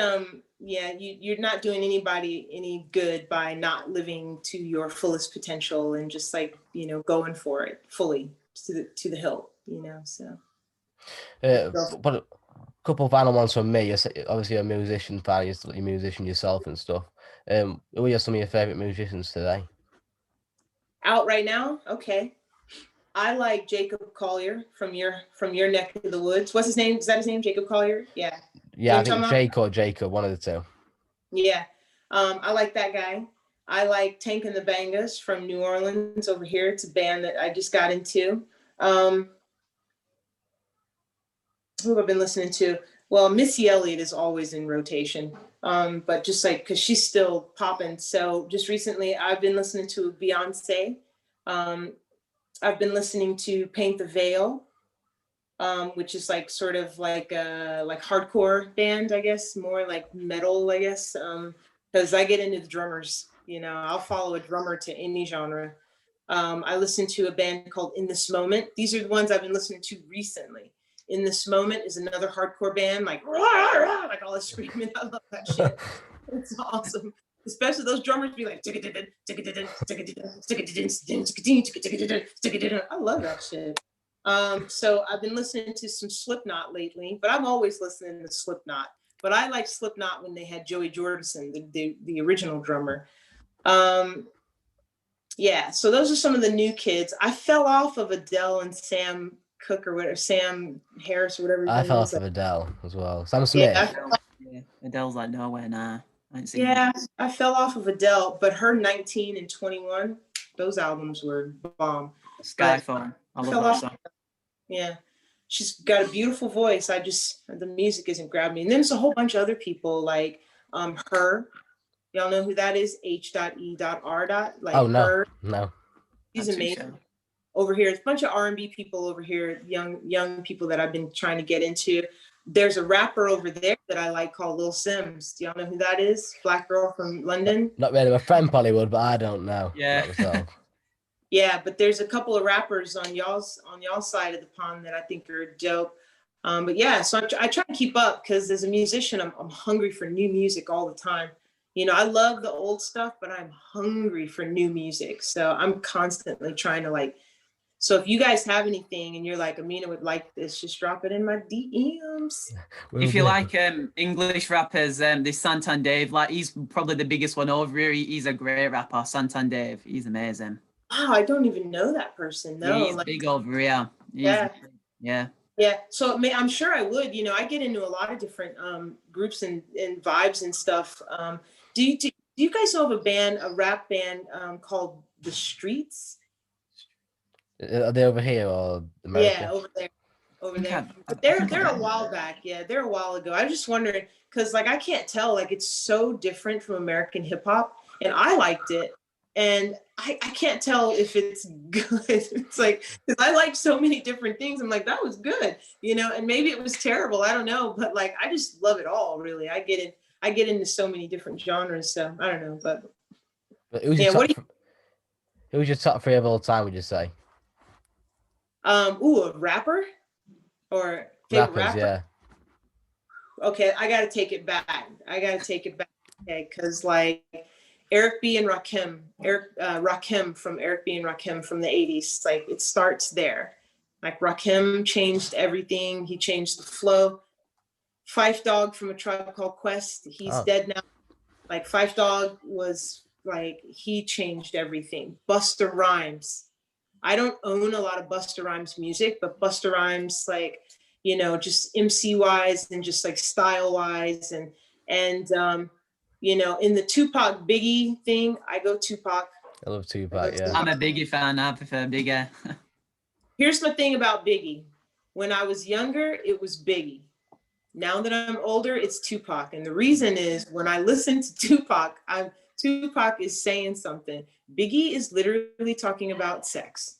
you're not doing anybody any good by not living to your fullest potential and just like, going for it fully to the hilt, so. But a couple of final ones from me. Obviously, you're a musician fan, you're a musician yourself and stuff. Who are some of your favorite musicians today? Out right now? Okay. I like Jacob Collier from your neck of the woods. What's his name? Is that his name? Jacob Collier? Yeah. Yeah, I think Jake or Jacob, one of the two. Yeah. I like that guy. I like Tank and the Bangas from New Orleans over here. It's a band that I just got into. Who have I been listening to? Well, Missy Elliott is always in rotation. But just like, cause she's still popping. So just recently I've been listening to Beyonce. I've been listening to Paint the Veil, which is like sort of like a hardcore band, I guess, more like metal, I guess. Cause I get into the drummers, I'll follow a drummer to any genre. I listened to a band called In This Moment. These are the ones I've been listening to recently. In This Moment is another hardcore band, like, rah, rah, like all this screaming. I love that shit. It's awesome. Especially those drummers be like, I love that shit. So I've been listening to some Slipknot lately, but I'm always listening to Slipknot. But I like Slipknot when they had Joey Jordison, the original drummer. Yeah, so those are some of the new kids. I fell off of Adele and Sam Cooke or whatever, Sam Harris or whatever. I fell off of Adele as well. Sam Smith. Yeah, Adele's like nowhere now. I fell off of Adele, but her 19 and 21, those albums were bomb. Skyfall. I love that song. Yeah. She's got a beautiful voice. The music isn't grabbing me. And then there's a whole bunch of other people like her. Y'all know who that is? H.E.R. Like oh, no. Her. No. She's amazing. Over here, it's a bunch of R&B people over here, young people that I've been trying to get into. There's a rapper over there that I like called Lil Sims. Do y'all know who that is? Black girl from London. Not really. My friend probably would, but I don't know. Yeah. Yeah, but there's a couple of rappers on y'all's side of the pond that I think are dope. But yeah, so I try to keep up because as a musician, I'm hungry for new music all the time. You know, I love the old stuff, but I'm hungry for new music. So I'm constantly trying to like. So if you guys have anything and you're like, Ameenah would like this, just drop it in my DMs. If you like English rappers, this Santan Dave, like he's probably the biggest one over here. He's a great rapper, Santan Dave. He's amazing. Wow, I don't even know that person. No, yeah, he's like, big over here. Yeah. So I'm sure I would. You know, I get into a lot of different groups and vibes and stuff. Do you guys know of a rap band called The Streets? Are they over here or America? Yeah, over there. But they're a while back. Yeah, they're a while ago. I was just wondering because like I can't tell, like it's so different from American hip hop, and I liked it. And I can't tell if it's good. It's like, because I like so many different things. I'm like, that was good, you know, and maybe it was terrible. I don't know. But like, I just love it all, really. I get into so many different genres. So I don't know. But who was your top three of all time, would you say? A rapper or favorite rapper? Yeah. Okay, I got to take it back. Okay, because like, Eric B and Rakim from Eric B and Rakim from the 80s. Like it starts there. Like Rakim changed everything. He changed the flow. Phife Dawg from A Tribe Called Quest. He's dead now. Like Phife Dawg was like, he changed everything. Busta Rhymes. I don't own a lot of Busta Rhymes music, but Busta Rhymes, like, you know, just MC wise and just like style wise and you know, in the Tupac Biggie thing, I go Tupac. I love Tupac, yeah. I'm a Biggie fan. I prefer Biggie. Here's the thing about Biggie. When I was younger, it was Biggie. Now that I'm older, it's Tupac. And the reason is when I listen to Tupac, Tupac is saying something. Biggie is literally talking about sex.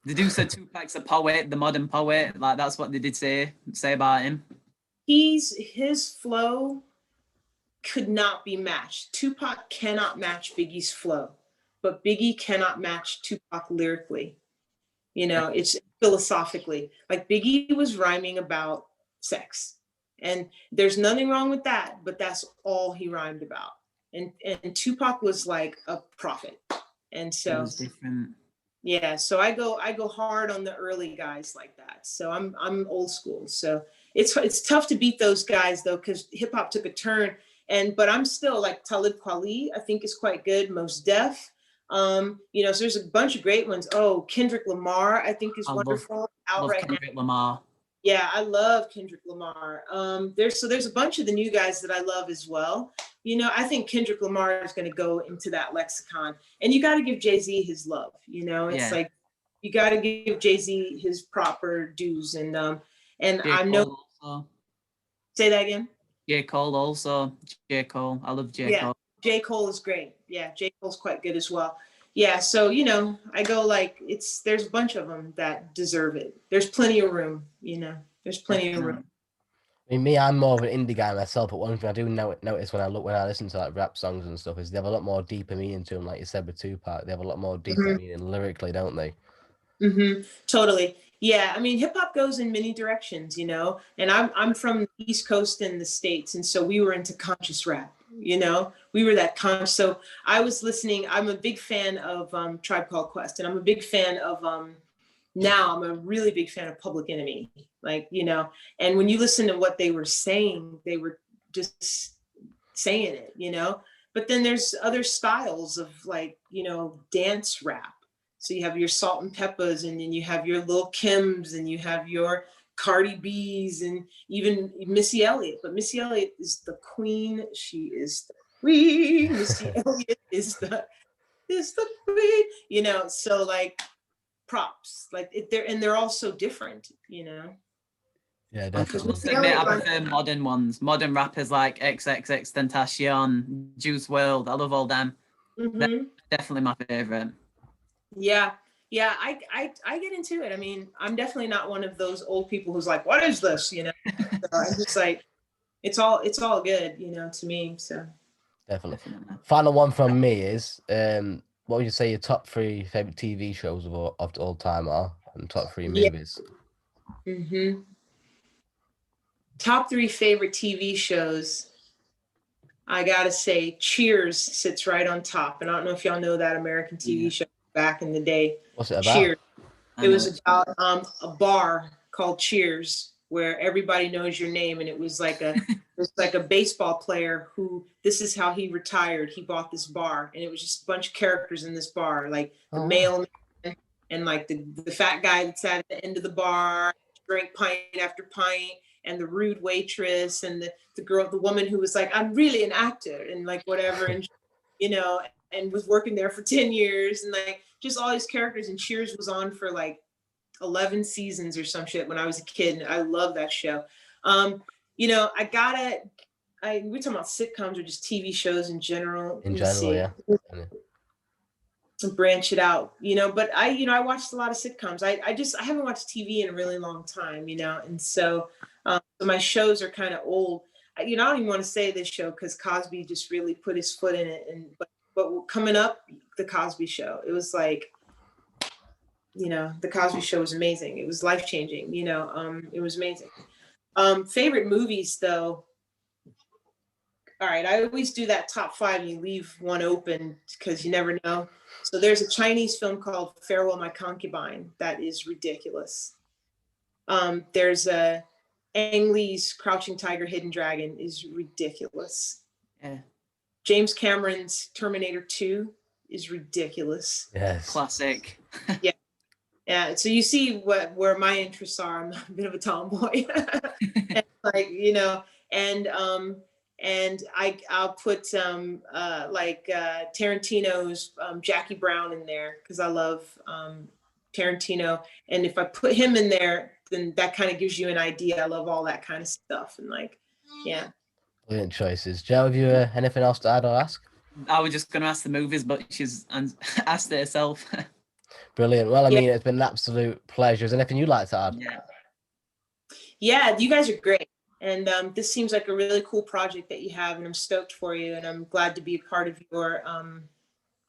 They do say Tupac's a poet, the modern poet. Like that's what they did say about him. His flow could not be matched. Tupac cannot match Biggie's flow, but Biggie cannot match Tupac lyrically. You know, it's philosophically. Like Biggie was rhyming about sex, and there's nothing wrong with that, but that's all he rhymed about. And Tupac was like a prophet, and so it was different. Yeah, so I go hard on the early guys like that. So I'm old school. So it's tough to beat those guys though, because hip hop took a turn. But I'm still like Talib Kweli, I think is quite good. Mos Def, you know, so there's a bunch of great ones. Oh, Kendrick Lamar, I think is wonderful. Love right Kendrick now. Lamar. Yeah, I love Kendrick Lamar. There's a bunch of the new guys that I love as well. You know, I think Kendrick Lamar is going to go into that lexicon, and you got to give Jay-Z his love. You know, it's like you got to give Jay-Z his proper dues, and I know. Say that again. J. Cole also. J. Cole. I love J. Cole. J. Cole is great. Yeah, J. Cole's quite good as well. Yeah, so, you know, I go like, there's a bunch of them that deserve it. There's plenty of room, you know. There's plenty of room. I mean, I'm more of an indie guy myself, but one thing I do notice when I listen to like rap songs and stuff is they have a lot more deeper meaning to them, like you said with Tupac. They have a lot more deeper meaning lyrically, don't they? Totally. Yeah, I mean, hip hop goes in many directions, you know, and I'm from the East Coast in the States, and so we were into conscious rap, you know, we were that conscious. So I was listening. I'm a big fan of Tribe Called Quest, and I'm a big fan of now I'm a really big fan of Public Enemy, like, you know, and when you listen to what they were saying, they were just saying it, you know, but then there's other styles of like, you know, dance rap. So you have your Salt and Peppers, and then you have your Lil Kims, and you have your Cardi B's, and even Missy Elliott. But Missy Elliott is the queen. She is the queen. Missy Elliott is the queen. You know, so like props, like they're all so different. You know. Yeah, definitely. I prefer modern ones. Modern rappers like XXXTentacion, Juice WRLD. I love all them. They're definitely my favorite. Yeah, Yeah, I get into it. I mean, I'm definitely not one of those old people who's like, what is this? You know, so I'm just like, it's all good, you know, to me. So Definitely. Definitely. Final one from me is, what would you say your top 3 favorite TV shows of all time are, and top 3 yeah. movies? Top 3 favorite TV shows. I gotta say, Cheers sits right on top. And I don't know if y'all know that American TV Yeah. show back in the day. What's it about? Cheers. I It know was about a bar called Cheers where everybody knows your name, and it was like a baseball player who, this is how he retired. He bought this bar, and it was just a bunch of characters in this bar, like the Oh, wow. mailman and like the fat guy that sat at the end of the bar, drank pint after pint, and the rude waitress, and the woman who was like, I'm really an actor, and like whatever, and you know, and was working there for 10 years, and like just all these characters. And Cheers was on for like 11 seasons or some shit when I was a kid, and I love that show. You know, we're talking about sitcoms or just TV shows in general. In Let me general, see. yeah. To branch it out, you know, but I watched a lot of sitcoms. I haven't watched TV in a really long time, you know, and so my shows are kind of old. You know, I don't even want to say this show because Cosby just really put his foot in it. And but coming up, the Cosby Show, it was like, you know, the Cosby Show was amazing. It was life changing. You know, it was amazing. Favorite movies though. All right, I always do that top 5 and you leave one open because you never know. So there's a Chinese film called Farewell My Concubine that is ridiculous. There's a Ang Lee's Crouching Tiger, Hidden Dragon is ridiculous. Yeah. James Cameron's Terminator 2 is ridiculous. Yes. Classic. Yeah. Yeah. So you see where my interests are. I'm a bit of a tomboy. And like, you know, and I'll put Tarantino's Jackie Brown in there because I love Tarantino, and if I put him in there, then that kind of gives you an idea. I love all that kind of stuff, and like, yeah. Brilliant choices. Joe, have you anything else to add or ask? I was just going to ask the movies, but she's asked it herself. Brilliant. Well, I Yeah. mean, it's been an absolute pleasure. Is there anything you'd like to add? Yeah, you guys are great. And this seems like a really cool project that you have, and I'm stoked for you, and I'm glad to be a part of your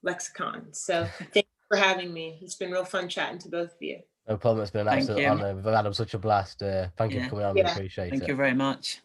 lexicon. So thank you for having me. It's been real fun chatting to both of you. No problem. It's been an Thank absolute you. honor. We've had such a blast. Thank you for coming on. We Yeah. appreciate it. Thank you very much.